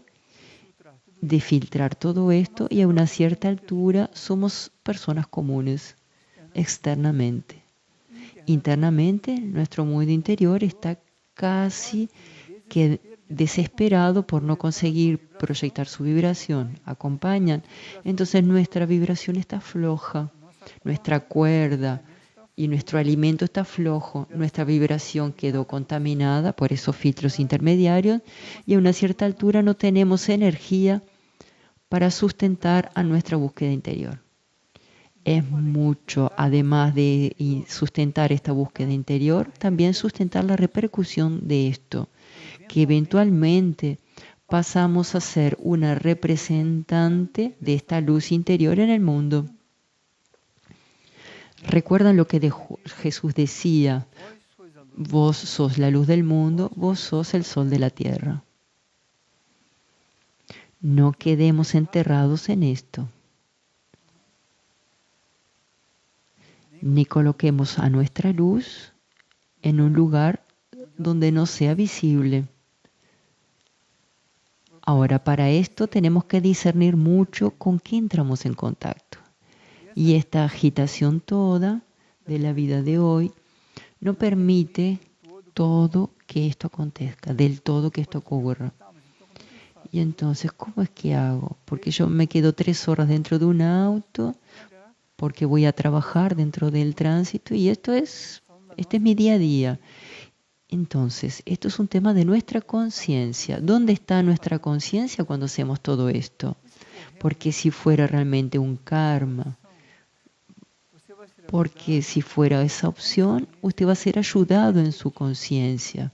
de filtrar todo esto y a una cierta altura somos personas comunes externamente. Internamente, nuestro mundo interior está casi que desesperado por no conseguir proyectar su vibración. Acompañan. Entonces nuestra vibración está floja, nuestra cuerda y nuestro alimento está flojo, nuestra vibración quedó contaminada por esos filtros intermediarios y a una cierta altura no tenemos energía para sustentar a nuestra búsqueda interior. Es mucho, además de sustentar esta búsqueda interior, también sustentar la repercusión de esto, que eventualmente pasamos a ser una representante de esta luz interior en el mundo. ¿Recuerdan lo que Jesús decía? Vos sos la luz del mundo, vos sos el sol de la tierra. No quedemos enterrados en esto. ni coloquemos a nuestra luz en un lugar donde no sea visible. Ahora, para esto tenemos que discernir mucho con qué entramos en contacto. Y esta agitación toda de la vida de hoy no permite todo que esto acontezca, del todo que esto ocurra. Y entonces, ¿cómo es que hago? Porque yo me quedo 3 horas dentro de un auto, porque voy a trabajar dentro del tránsito y este es mi día a día. Entonces, esto es un tema de nuestra conciencia. ¿Dónde está nuestra conciencia cuando hacemos todo esto? Porque si fuera realmente un karma, porque si fuera esa opción, usted va a ser ayudado en su conciencia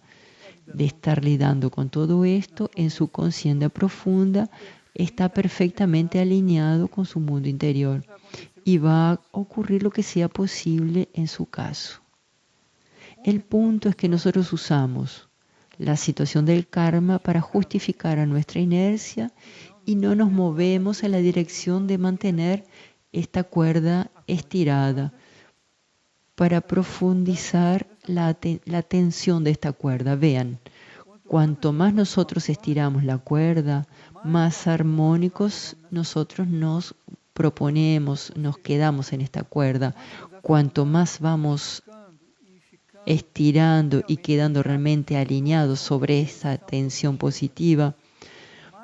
de estar lidando con todo esto, en su conciencia profunda, está perfectamente alineado con su mundo interior y va a ocurrir lo que sea posible en su caso. El punto es que nosotros usamos la situación del karma para justificar a nuestra inercia y no nos movemos en la dirección de mantener esta cuerda estirada para profundizar la tensión de esta cuerda. Vean, cuanto más nosotros estiramos la cuerda, más armónicos nosotros nos proponemos, nos quedamos en esta cuerda. Cuanto más vamos estirando y quedando realmente alineados sobre esa tensión positiva,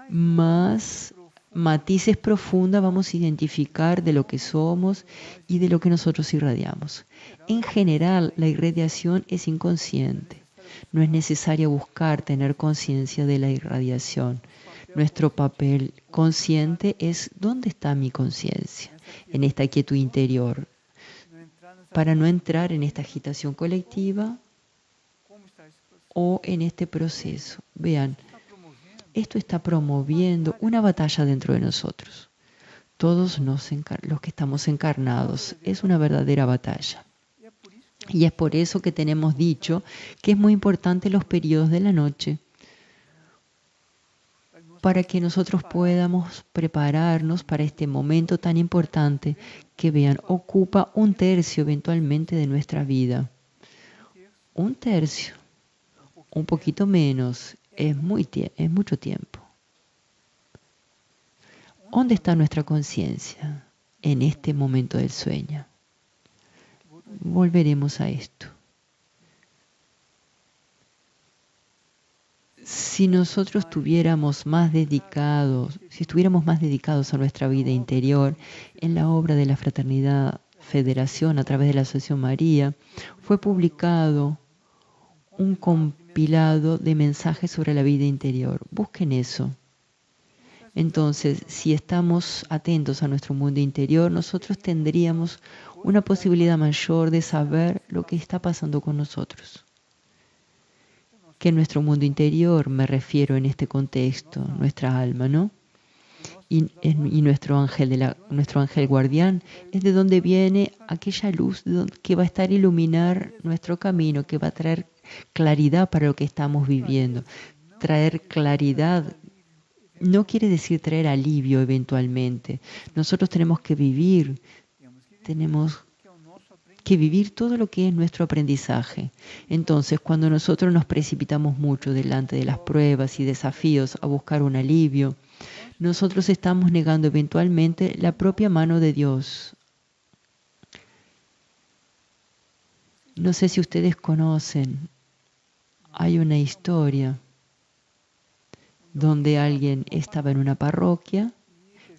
más matices profundas vamos a identificar de lo que somos y de lo que nosotros irradiamos. En general, la irradiación es inconsciente. No es necesario buscar tener conciencia de la irradiación. Nuestro papel consciente es ¿dónde está mi conciencia? En esta quietud interior, para no entrar en esta agitación colectiva o en este proceso. Vean, esto está promoviendo una batalla dentro de nosotros. Todos los que estamos encarnados, es una verdadera batalla. Y es por eso que tenemos dicho que es muy importante los periodos de la noche, para que nosotros podamos prepararnos para este momento tan importante que, vean, ocupa 1/3 eventualmente de nuestra vida. 1/3, un poquito menos, es mucho tiempo. ¿Dónde está nuestra conciencia en este momento del sueño? Volveremos a esto. Si nosotros estuviéramos más dedicados a nuestra vida interior, en la obra de la Fraternidad Federación a través de la Asociación María, fue publicado un compilado de mensajes sobre la vida interior. Busquen eso. Entonces, si estamos atentos a nuestro mundo interior, nosotros tendríamos una posibilidad mayor de saber lo que está pasando con nosotros. Que nuestro mundo interior, me refiero en este contexto, nuestra alma, ¿no? Y nuestro ángel guardián es de donde viene aquella luz que va a estar iluminar nuestro camino, que va a traer claridad para lo que estamos viviendo. Traer claridad no quiere decir traer alivio eventualmente. Nosotros tenemos que vivir todo lo que es nuestro aprendizaje. Entonces, cuando nosotros nos precipitamos mucho delante de las pruebas y desafíos a buscar un alivio, nosotros estamos negando eventualmente la propia mano de Dios. No sé si ustedes conocen, hay una historia donde alguien estaba en una parroquia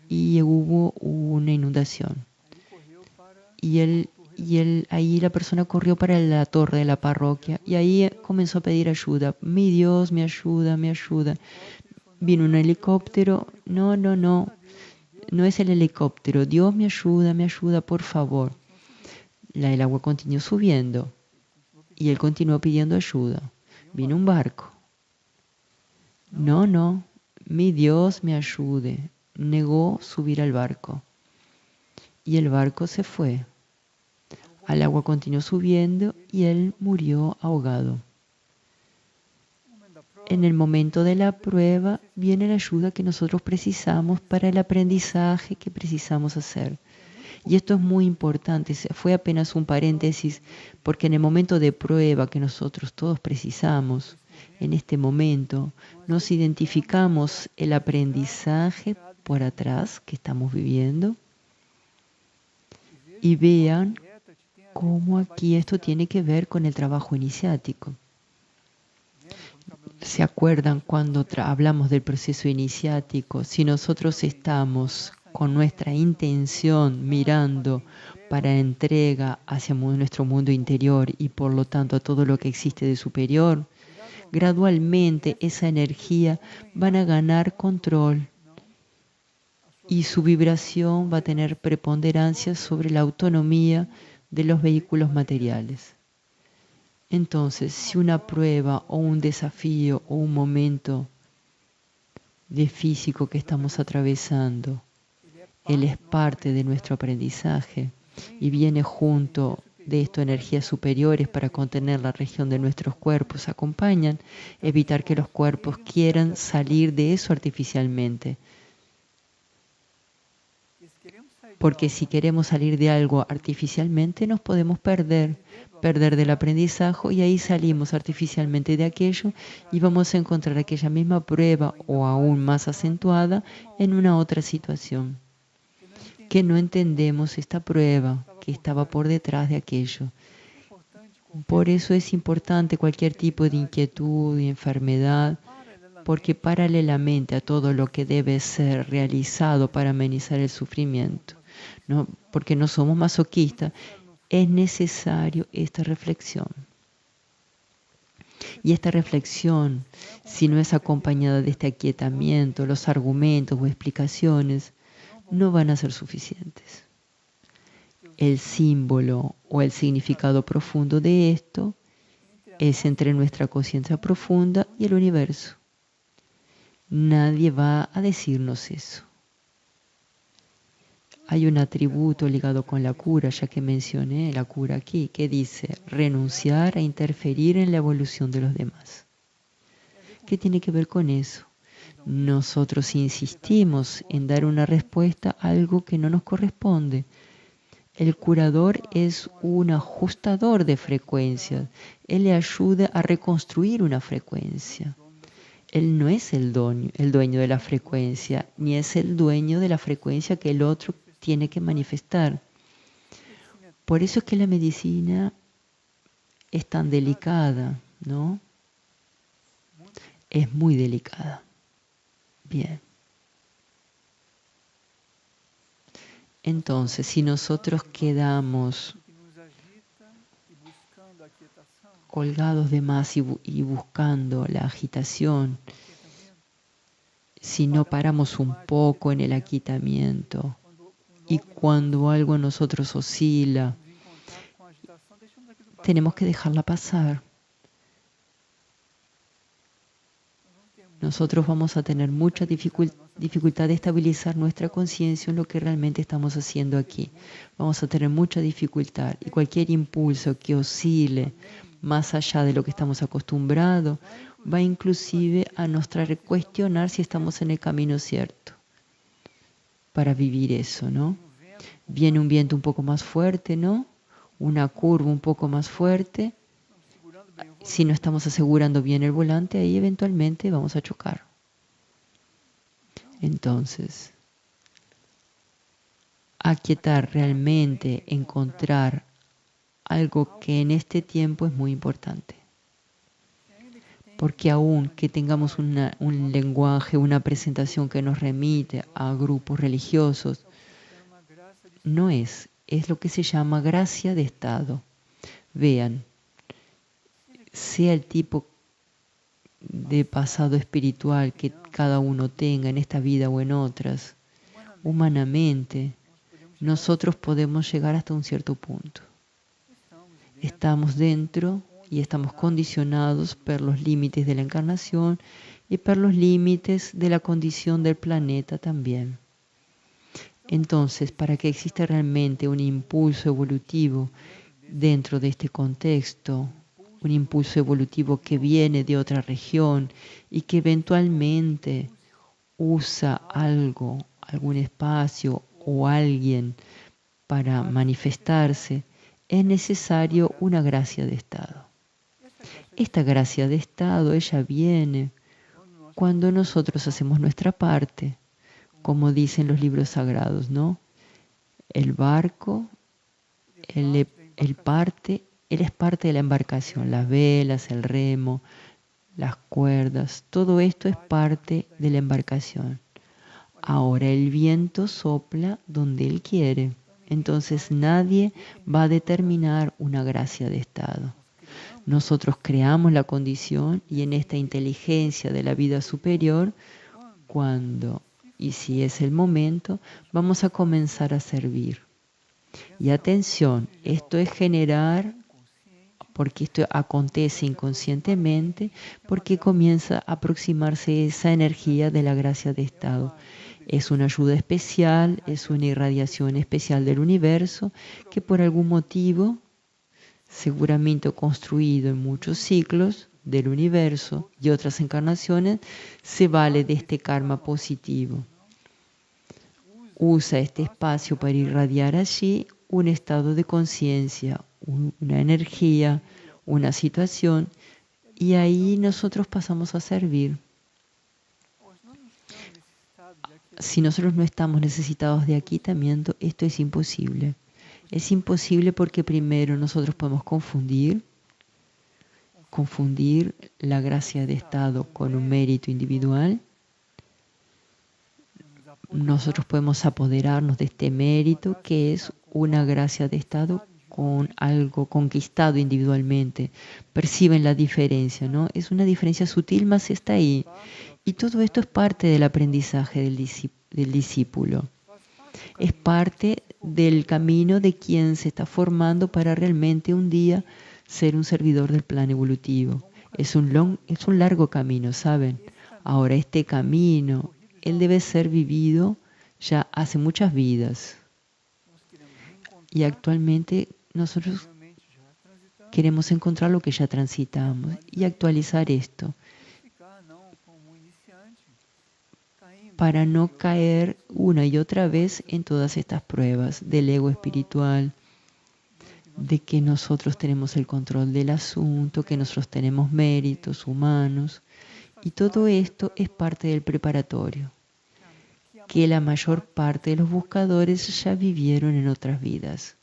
y hubo una inundación. Ahí la persona corrió para la torre de la parroquia y ahí comenzó a pedir ayuda. Mi Dios, me ayuda, me ayuda. Vino un helicóptero. No es el helicóptero. Dios me ayuda, por favor. El agua continuó subiendo y él continuó pidiendo ayuda. Vino un barco. No, mi Dios me ayude. Negó subir al barco. Y el barco se fue. El agua continuó subiendo y él murió ahogado. En el momento de la prueba viene la ayuda que nosotros precisamos para el aprendizaje que precisamos hacer. Y esto es muy importante, fue apenas un paréntesis, porque en el momento de prueba que nosotros todos precisamos, en este momento, nos identificamos el aprendizaje por atrás que estamos viviendo y vean cómo aquí esto tiene que ver con el trabajo iniciático. ¿Se acuerdan cuando hablamos del proceso iniciático? Si nosotros estamos con nuestra intención mirando para entrega hacia nuestro mundo interior y por lo tanto a todo lo que existe de superior, gradualmente esa energía van a ganar control y su vibración va a tener preponderancia sobre la autonomía de los vehículos materiales. Entonces, si una prueba o un desafío o un momento de físico que estamos atravesando, él es parte de nuestro aprendizaje y viene junto de esto energías superiores para contener la región de nuestros cuerpos, acompañan, evitar que los cuerpos quieran salir de eso artificialmente. Porque si queremos salir de algo artificialmente nos podemos perder del aprendizaje y ahí salimos artificialmente de aquello y vamos a encontrar aquella misma prueba o aún más acentuada en una otra situación. Que no entendemos esta prueba que estaba por detrás de aquello. Por eso es importante cualquier tipo de inquietud y enfermedad, porque paralelamente a todo lo que debe ser realizado para amenizar el sufrimiento, ¿no? Porque no somos masoquistas, es necesario esta reflexión. Y esta reflexión, si no es acompañada de este aquietamiento, los argumentos o explicaciones no van a ser suficientes. El símbolo o el significado profundo de esto es entre nuestra conciencia profunda y el universo. Nadie va a decirnos eso. Hay un atributo ligado con la cura, ya que mencioné la cura aquí, que dice renunciar a interferir en la evolución de los demás. ¿Qué tiene que ver con eso? Nosotros insistimos en dar una respuesta a algo que no nos corresponde. El curador es un ajustador de frecuencias. Él le ayuda a reconstruir una frecuencia. Él no es el dueño de la frecuencia, ni es el dueño de la frecuencia que el otro tiene que manifestar. Por eso es que la medicina es tan delicada, ¿no? Es muy delicada. Bien. Entonces, si nosotros quedamos colgados de más y buscando la agitación, si no paramos un poco en el aquietamiento y cuando algo en nosotros oscila, tenemos que dejarla pasar. Nosotros vamos a tener mucha dificultad de estabilizar nuestra conciencia en lo que realmente estamos haciendo aquí. Vamos a tener mucha dificultad y cualquier impulso que oscile más allá de lo que estamos acostumbrados va inclusive a nos traer cuestionar si estamos en el camino cierto para vivir eso, ¿no? Viene un viento un poco más fuerte, ¿no? Una curva un poco más fuerte. Si no estamos asegurando bien el volante, ahí eventualmente vamos a chocar. Entonces, aquietar realmente, encontrar algo que en este tiempo es muy importante. Porque aun que tengamos un lenguaje, una presentación que nos remite a grupos religiosos, no es lo que se llama gracia de estado. Vean, sea el tipo de pasado espiritual que cada uno tenga en esta vida o en otras, humanamente, nosotros podemos llegar hasta un cierto punto. Estamos dentro y estamos condicionados por los límites de la encarnación y por los límites de la condición del planeta también. Entonces, para que exista realmente un impulso evolutivo dentro de este contexto, un impulso evolutivo que viene de otra región y que eventualmente usa algo, algún espacio o alguien para manifestarse, es necesario una gracia de estado. Esta gracia de estado, ella viene cuando nosotros hacemos nuestra parte, como dicen los libros sagrados, ¿no? El barco, él es parte de la embarcación, las velas, el remo, las cuerdas, todo esto es parte de la embarcación. Ahora el viento sopla donde él quiere, entonces nadie va a determinar una gracia de estado. Nosotros creamos la condición y en esta inteligencia de la vida superior, cuando y si es el momento, vamos a comenzar a servir. Y atención, esto es generar, porque esto acontece inconscientemente, porque comienza a aproximarse esa energía de la gracia de estado. Es una ayuda especial, es una irradiación especial del universo que por algún motivo, seguramente construido en muchos ciclos del universo y otras encarnaciones, se vale de este karma positivo. Usa este espacio para irradiar allí un estado de conciencia, una energía, una situación, y ahí nosotros pasamos a servir. Si nosotros no estamos necesitados de aquietamiento, esto es imposible. Es imposible porque primero nosotros podemos confundir la gracia de estado con un mérito individual. Nosotros podemos apoderarnos de este mérito que es una gracia de estado con algo conquistado individualmente. Perciben la diferencia, ¿no? Es una diferencia sutil, mas está ahí. Y todo esto es parte del aprendizaje del discípulo. Es parte del camino de quien se está formando para realmente un día ser un servidor del plan evolutivo. Es un largo camino, ¿saben? Ahora, este camino, él debe ser vivido ya hace muchas vidas. Y actualmente nosotros queremos encontrar lo que ya transitamos y actualizar esto para no caer una y otra vez en todas estas pruebas del ego espiritual, de que nosotros tenemos el control del asunto, que nosotros tenemos méritos humanos, y todo esto es parte del preparatorio, que la mayor parte de los buscadores ya vivieron en otras vidas.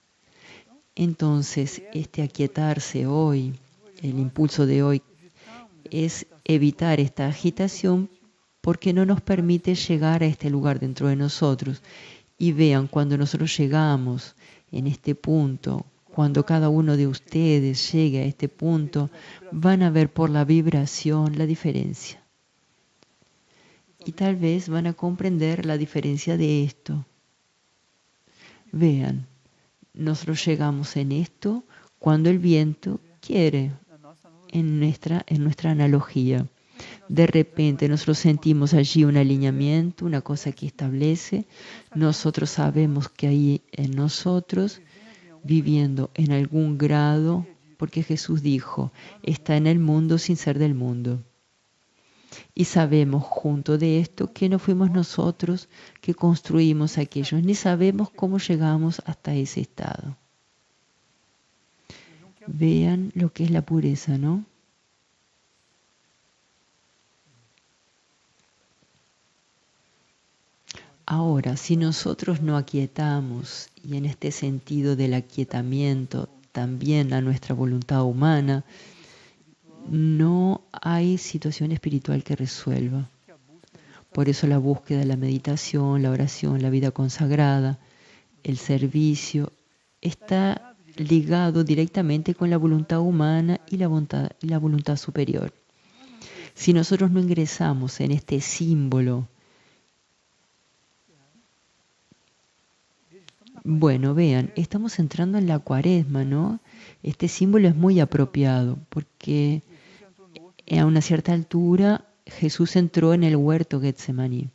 Entonces, este aquietarse hoy, el impulso de hoy, es evitar esta agitación porque no nos permite llegar a este lugar dentro de nosotros. Y vean, cuando nosotros llegamos en este punto, cuando cada uno de ustedes llegue a este punto, van a ver por la vibración la diferencia. Y tal vez van a comprender la diferencia de esto. Vean, nosotros llegamos en esto cuando el viento quiere, en nuestra analogía. De repente nosotros sentimos allí un alineamiento, una cosa que establece. Nosotros sabemos que ahí en nosotros, viviendo en algún grado, porque Jesús dijo, está en el mundo sin ser del mundo. Y sabemos junto de esto que no fuimos nosotros que construimos aquello, ni sabemos cómo llegamos hasta ese estado. Vean lo que es la pureza, ¿no? Ahora, si nosotros no aquietamos, y en este sentido del aquietamiento también a nuestra voluntad humana, no hay situación espiritual que resuelva. Por eso la búsqueda, la meditación, la oración, la vida consagrada, el servicio, está ligado directamente con la voluntad humana y la voluntad superior. Si nosotros no ingresamos en este símbolo, bueno, vean, estamos entrando en la Cuaresma, ¿no? Este símbolo es muy apropiado porque a una cierta altura Jesús entró en el huerto Getsemaní.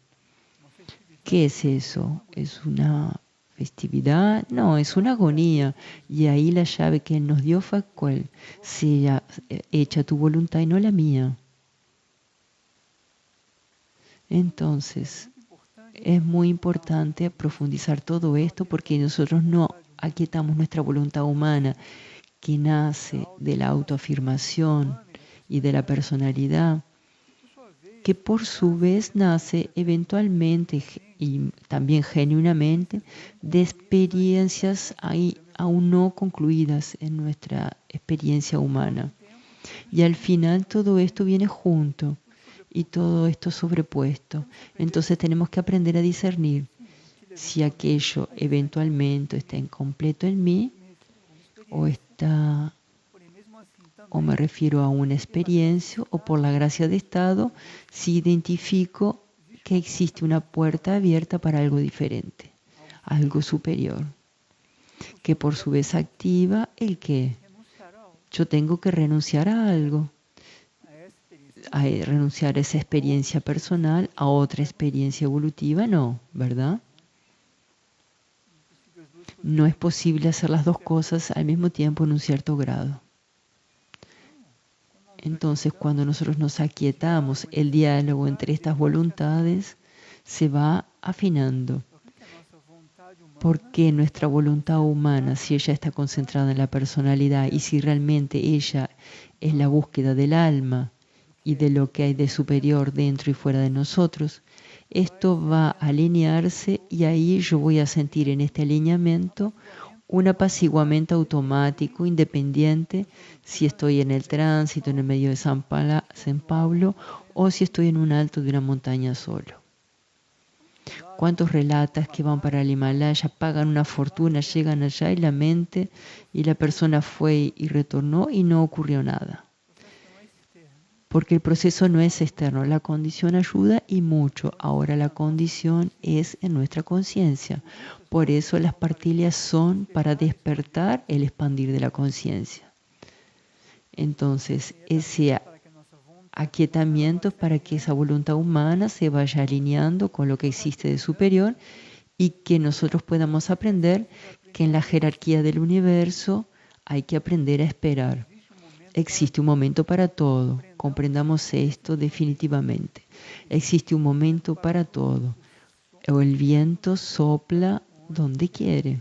¿Qué es eso? ¿Es una festividad? No, es una agonía. Y ahí la llave que Él nos dio fue cuál: sea hecha tu voluntad y no la mía. Entonces, es muy importante profundizar todo esto porque nosotros no aquietamos nuestra voluntad humana, que nace de la autoafirmación y de la personalidad, que por su vez nace eventualmente y también genuinamente de experiencias aún no concluidas en nuestra experiencia humana. Y al final todo esto viene junto y todo esto sobrepuesto. Entonces tenemos que aprender a discernir si aquello eventualmente está incompleto en mí o me refiero a una experiencia, o por la gracia de estado, si identifico que existe una puerta abierta para algo diferente, algo superior, que por su vez activa el que yo tengo que renunciar a algo, a renunciar a esa experiencia personal, a otra experiencia evolutiva, no, ¿verdad? No es posible hacer las dos cosas al mismo tiempo en un cierto grado. Entonces, cuando nosotros nos aquietamos, el diálogo entre estas voluntades se va afinando. Porque nuestra voluntad humana, si ella está concentrada en la personalidad y si realmente ella es la búsqueda del alma y de lo que hay de superior dentro y fuera de nosotros, esto va a alinearse y ahí yo voy a sentir en este alineamiento un apaciguamiento automático, independiente, si estoy en el tránsito, en el medio de San Pablo, o si estoy en un alto de una montaña solo. ¿Cuántos relatas que van para el Himalaya, pagan una fortuna, llegan allá y la mente y la persona fue y retornó y no ocurrió nada? Porque el proceso no es externo, la condición ayuda y mucho. Ahora la condición es en nuestra conciencia. Por eso las partillas son para despertar el expandir de la conciencia. Entonces, ese aquietamiento es para que esa voluntad humana se vaya alineando con lo que existe de superior y que nosotros podamos aprender que en la jerarquía del universo hay que aprender a esperar. Existe un momento para todo. Comprendamos esto definitivamente. Existe un momento para todo. O el viento sopla donde quiere.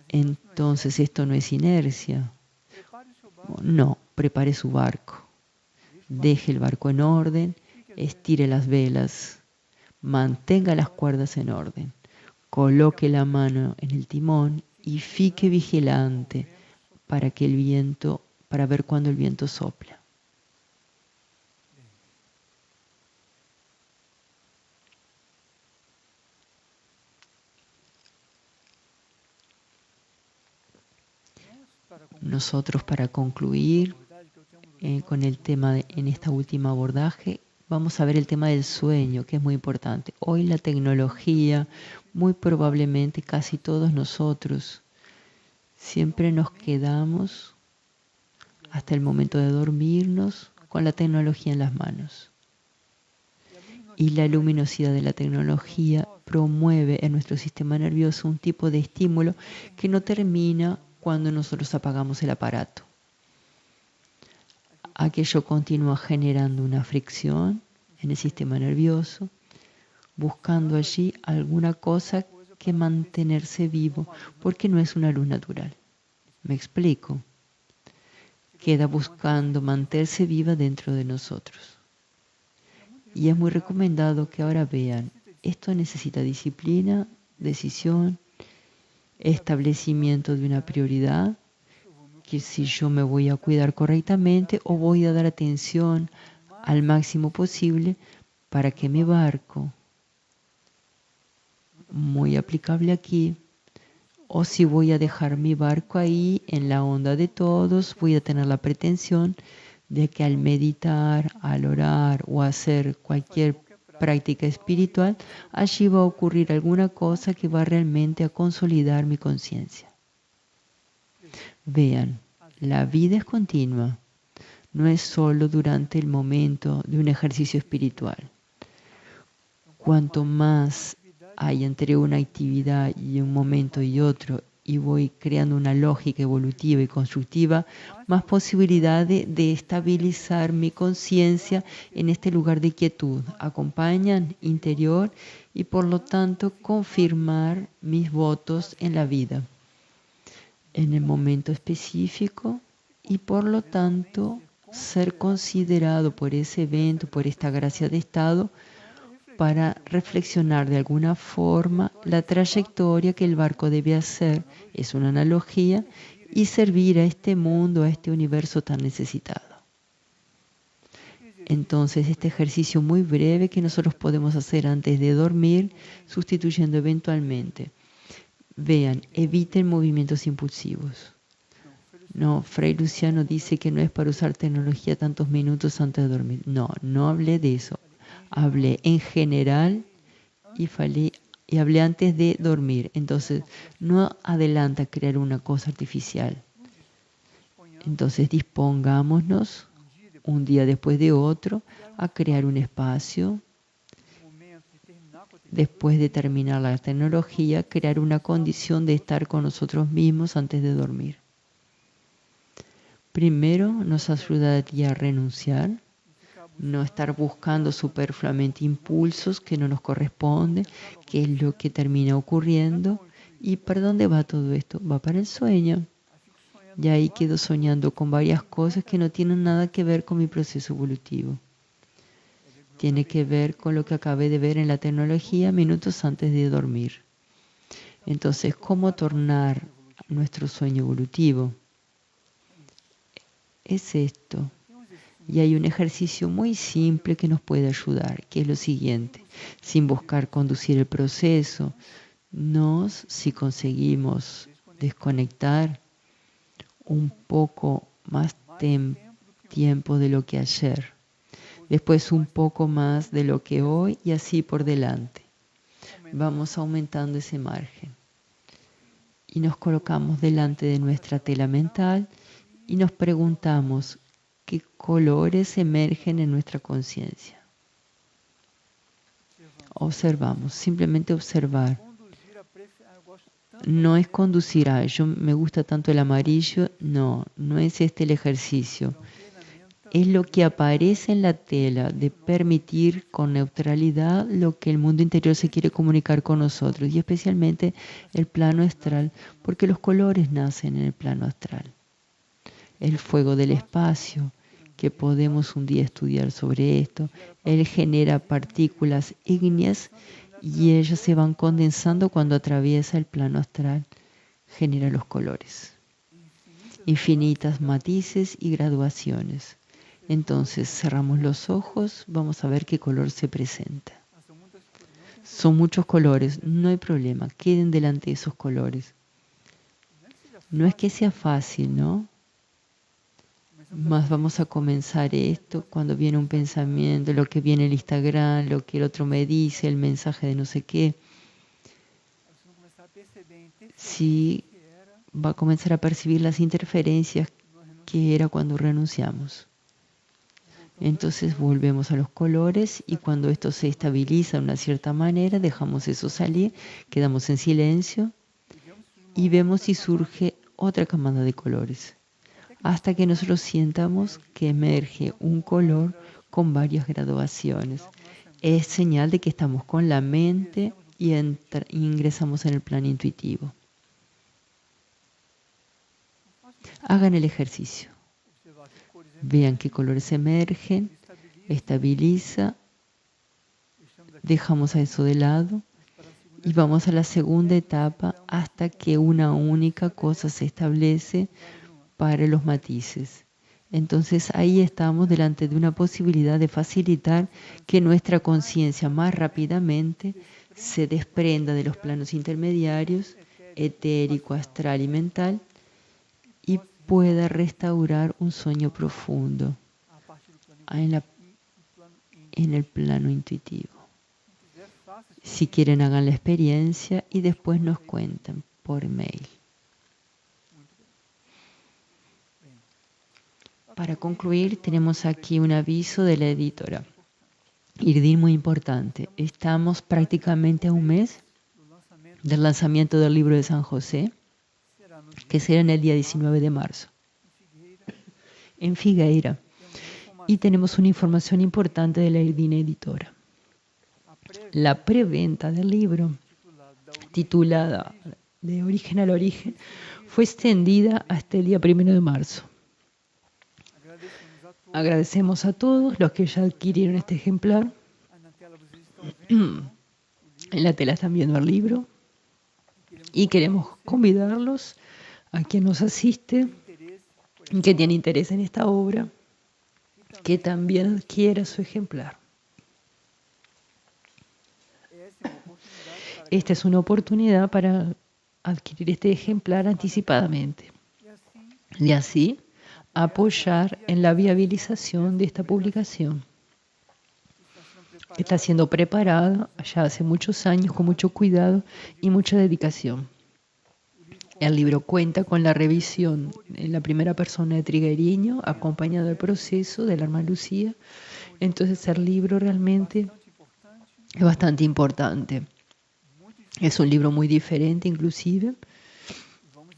Entonces esto no es inercia. No, prepare su barco. Deje el barco en orden, estire las velas, mantenga las cuerdas en orden, coloque la mano en el timón y fique vigilante para ver cuando el viento sopla. Nosotros, para concluir con el tema en esta última abordaje, vamos a ver el tema del sueño, que es muy importante. Hoy la tecnología, muy probablemente casi todos nosotros, siempre nos quedamos hasta el momento de dormirnos con la tecnología en las manos. Y la luminosidad de la tecnología promueve en nuestro sistema nervioso un tipo de estímulo que no termina cuando nosotros apagamos el aparato. Aquello continúa generando una fricción en el sistema nervioso, buscando allí alguna cosa que mantenerse vivo, porque no es una luz natural. ¿Me explico? Queda buscando mantenerse viva dentro de nosotros. Y es muy recomendado que ahora vean, esto necesita disciplina, decisión, establecimiento de una prioridad, que si yo me voy a cuidar correctamente o voy a dar atención al máximo posible para que mi barco, muy aplicable aquí, o si voy a dejar mi barco ahí en la onda de todos, voy a tener la pretensión de que al meditar, al orar o hacer cualquier práctica espiritual, allí va a ocurrir alguna cosa que va realmente a consolidar mi conciencia. Vean, la vida es continua, no es solo durante el momento de un ejercicio espiritual. Cuanto más hay entre una actividad y un momento y otro, y voy creando una lógica evolutiva y constructiva, más posibilidades de estabilizar mi conciencia en este lugar de quietud. Acompañan interior y por lo tanto confirmar mis votos en la vida, en el momento específico, y por lo tanto ser considerado por ese evento, por esta gracia de estado, para reflexionar de alguna forma la trayectoria que el barco debe hacer, es una analogía, y servir a este mundo, a este universo tan necesitado. Entonces, este ejercicio muy breve que nosotros podemos hacer antes de dormir, sustituyendo eventualmente. Vean, eviten movimientos impulsivos. No, Fray Luciano dice que no es para usar tecnología tantos minutos antes de dormir. No, no hablé de eso. Hablé en general y hablé antes de dormir. Entonces, no adelanta crear una cosa artificial. Entonces, dispongámonos un día después de otro a crear un espacio. Después de terminar la tecnología, crear una condición de estar con nosotros mismos antes de dormir. Primero, nos ayudaría a renunciar. No estar buscando superfluamente impulsos que no nos corresponden, que es lo que termina ocurriendo. ¿Y para dónde va todo esto? Va para el sueño. Y ahí quedo soñando con varias cosas que no tienen nada que ver con mi proceso evolutivo. Tiene que ver con lo que acabé de ver en la tecnología minutos antes de dormir. Entonces, ¿cómo tornar nuestro sueño evolutivo? Es esto. Y hay un ejercicio muy simple que nos puede ayudar, que es lo siguiente. Sin buscar conducir el proceso, si conseguimos desconectar un poco más tiempo de lo que ayer, después un poco más de lo que hoy y así por delante. Vamos aumentando ese margen. Y nos colocamos delante de nuestra tela mental y nos preguntamos, ¿qué colores emergen en nuestra conciencia? Observamos, simplemente observar. No es conducir a yo me gusta tanto el amarillo, no es este el ejercicio. Es lo que aparece en la tela de permitir con neutralidad lo que el mundo interior se quiere comunicar con nosotros y especialmente el plano astral, porque los colores nacen en el plano astral. El fuego del espacio, que podemos un día estudiar sobre esto, él genera partículas ígneas y ellas se van condensando cuando atraviesa el plano astral, genera los colores. Infinitas matices y graduaciones. Entonces cerramos los ojos, vamos a ver qué color se presenta. Son muchos colores, no hay problema, queden delante de esos colores. No es que sea fácil, ¿no? Más vamos a comenzar esto cuando viene un pensamiento, lo que viene el Instagram, lo que el otro me dice, el mensaje de no sé qué. Sí, va a comenzar a percibir las interferencias que era cuando renunciamos. Entonces volvemos a los colores y cuando esto se estabiliza de una cierta manera, dejamos eso salir, quedamos en silencio y vemos si surge otra camada de colores. Hasta que nosotros sientamos que emerge un color con varias graduaciones. Es señal de que estamos con la mente y ingresamos en el plano intuitivo. Hagan el ejercicio. Vean qué colores emergen, estabiliza, dejamos a eso de lado y vamos a la segunda etapa hasta que una única cosa se establece para los matices. Entonces ahí estamos delante de una posibilidad de facilitar que nuestra conciencia más rápidamente se desprenda de los planos intermediarios, etérico, astral y mental, y pueda restaurar un sueño profundo en el plano intuitivo. Si quieren, hagan la experiencia y después nos cuentan por mail. Para concluir, tenemos aquí un aviso de la editora. Irdin, muy importante. Estamos prácticamente a un mes del lanzamiento del libro de San José. que será en el día 19 de marzo, en Figueira. Y tenemos una información importante de la Erdine Editora. La preventa del libro, titulada De origen al origen, fue extendida hasta el día 1 de marzo. Agradecemos a todos los que ya adquirieron este ejemplar. En la tela están viendo el libro. Y queremos convidarlos a quien nos asiste y que tiene interés en esta obra, que también adquiera su ejemplar. Esta es una oportunidad para adquirir este ejemplar anticipadamente y así apoyar en la viabilización de esta publicación. Está siendo preparada ya hace muchos años con mucho cuidado y mucha dedicación. El libro cuenta con la revisión en la primera persona de Trigueiriño, acompañado del proceso de la hermana Lucía. Entonces el libro realmente es bastante importante. Es un libro muy diferente inclusive.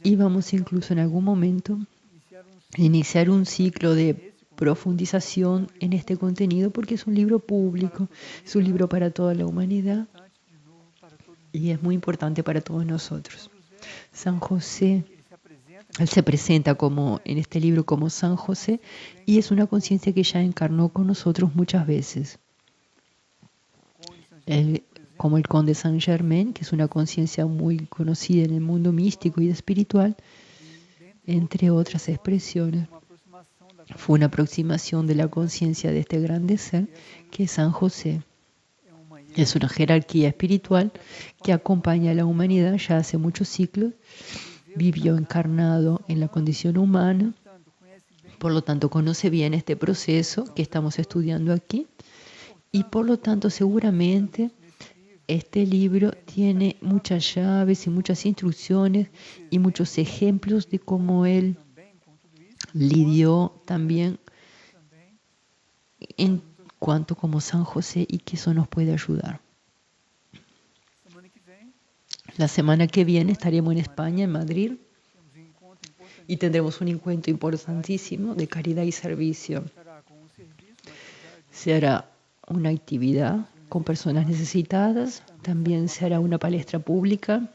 Y vamos incluso en algún momento a iniciar un ciclo de profundización en este contenido porque es un libro público, es un libro para toda la humanidad y es muy importante para todos nosotros. San José, él se presenta como en este libro como San José y es una conciencia que ya encarnó con nosotros muchas veces. Como el Conde Saint Germain, que es una conciencia muy conocida en el mundo místico y espiritual, entre otras expresiones. Fue una aproximación de la conciencia de este grande ser que es San José. Es una jerarquía espiritual que acompaña a la humanidad ya hace muchos siglos. Vivió encarnado en la condición humana, por lo tanto conoce bien este proceso que estamos estudiando aquí y por lo tanto seguramente este libro tiene muchas llaves y muchas instrucciones y muchos ejemplos de cómo él lidió también en cuanto como San José y que eso nos puede ayudar. La semana que viene estaremos en España, en Madrid, y tendremos un encuentro importantísimo de caridad y servicio. Se hará una actividad con personas necesitadas, también se hará una palestra pública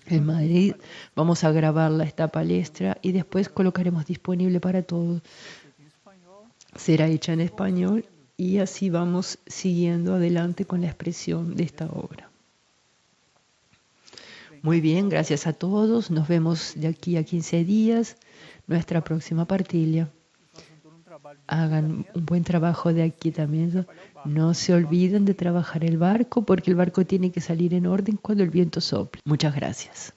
en Madrid. Vamos a grabarla esta palestra y después colocaremos disponible para todos. Será hecha en español y así vamos siguiendo adelante con la expresión de esta obra. Muy bien, gracias a todos. Nos vemos de aquí a 15 días, nuestra próxima partilha. Hagan un buen trabajo de aquí también. No se olviden de trabajar el barco porque el barco tiene que salir en orden cuando el viento sople. Muchas gracias.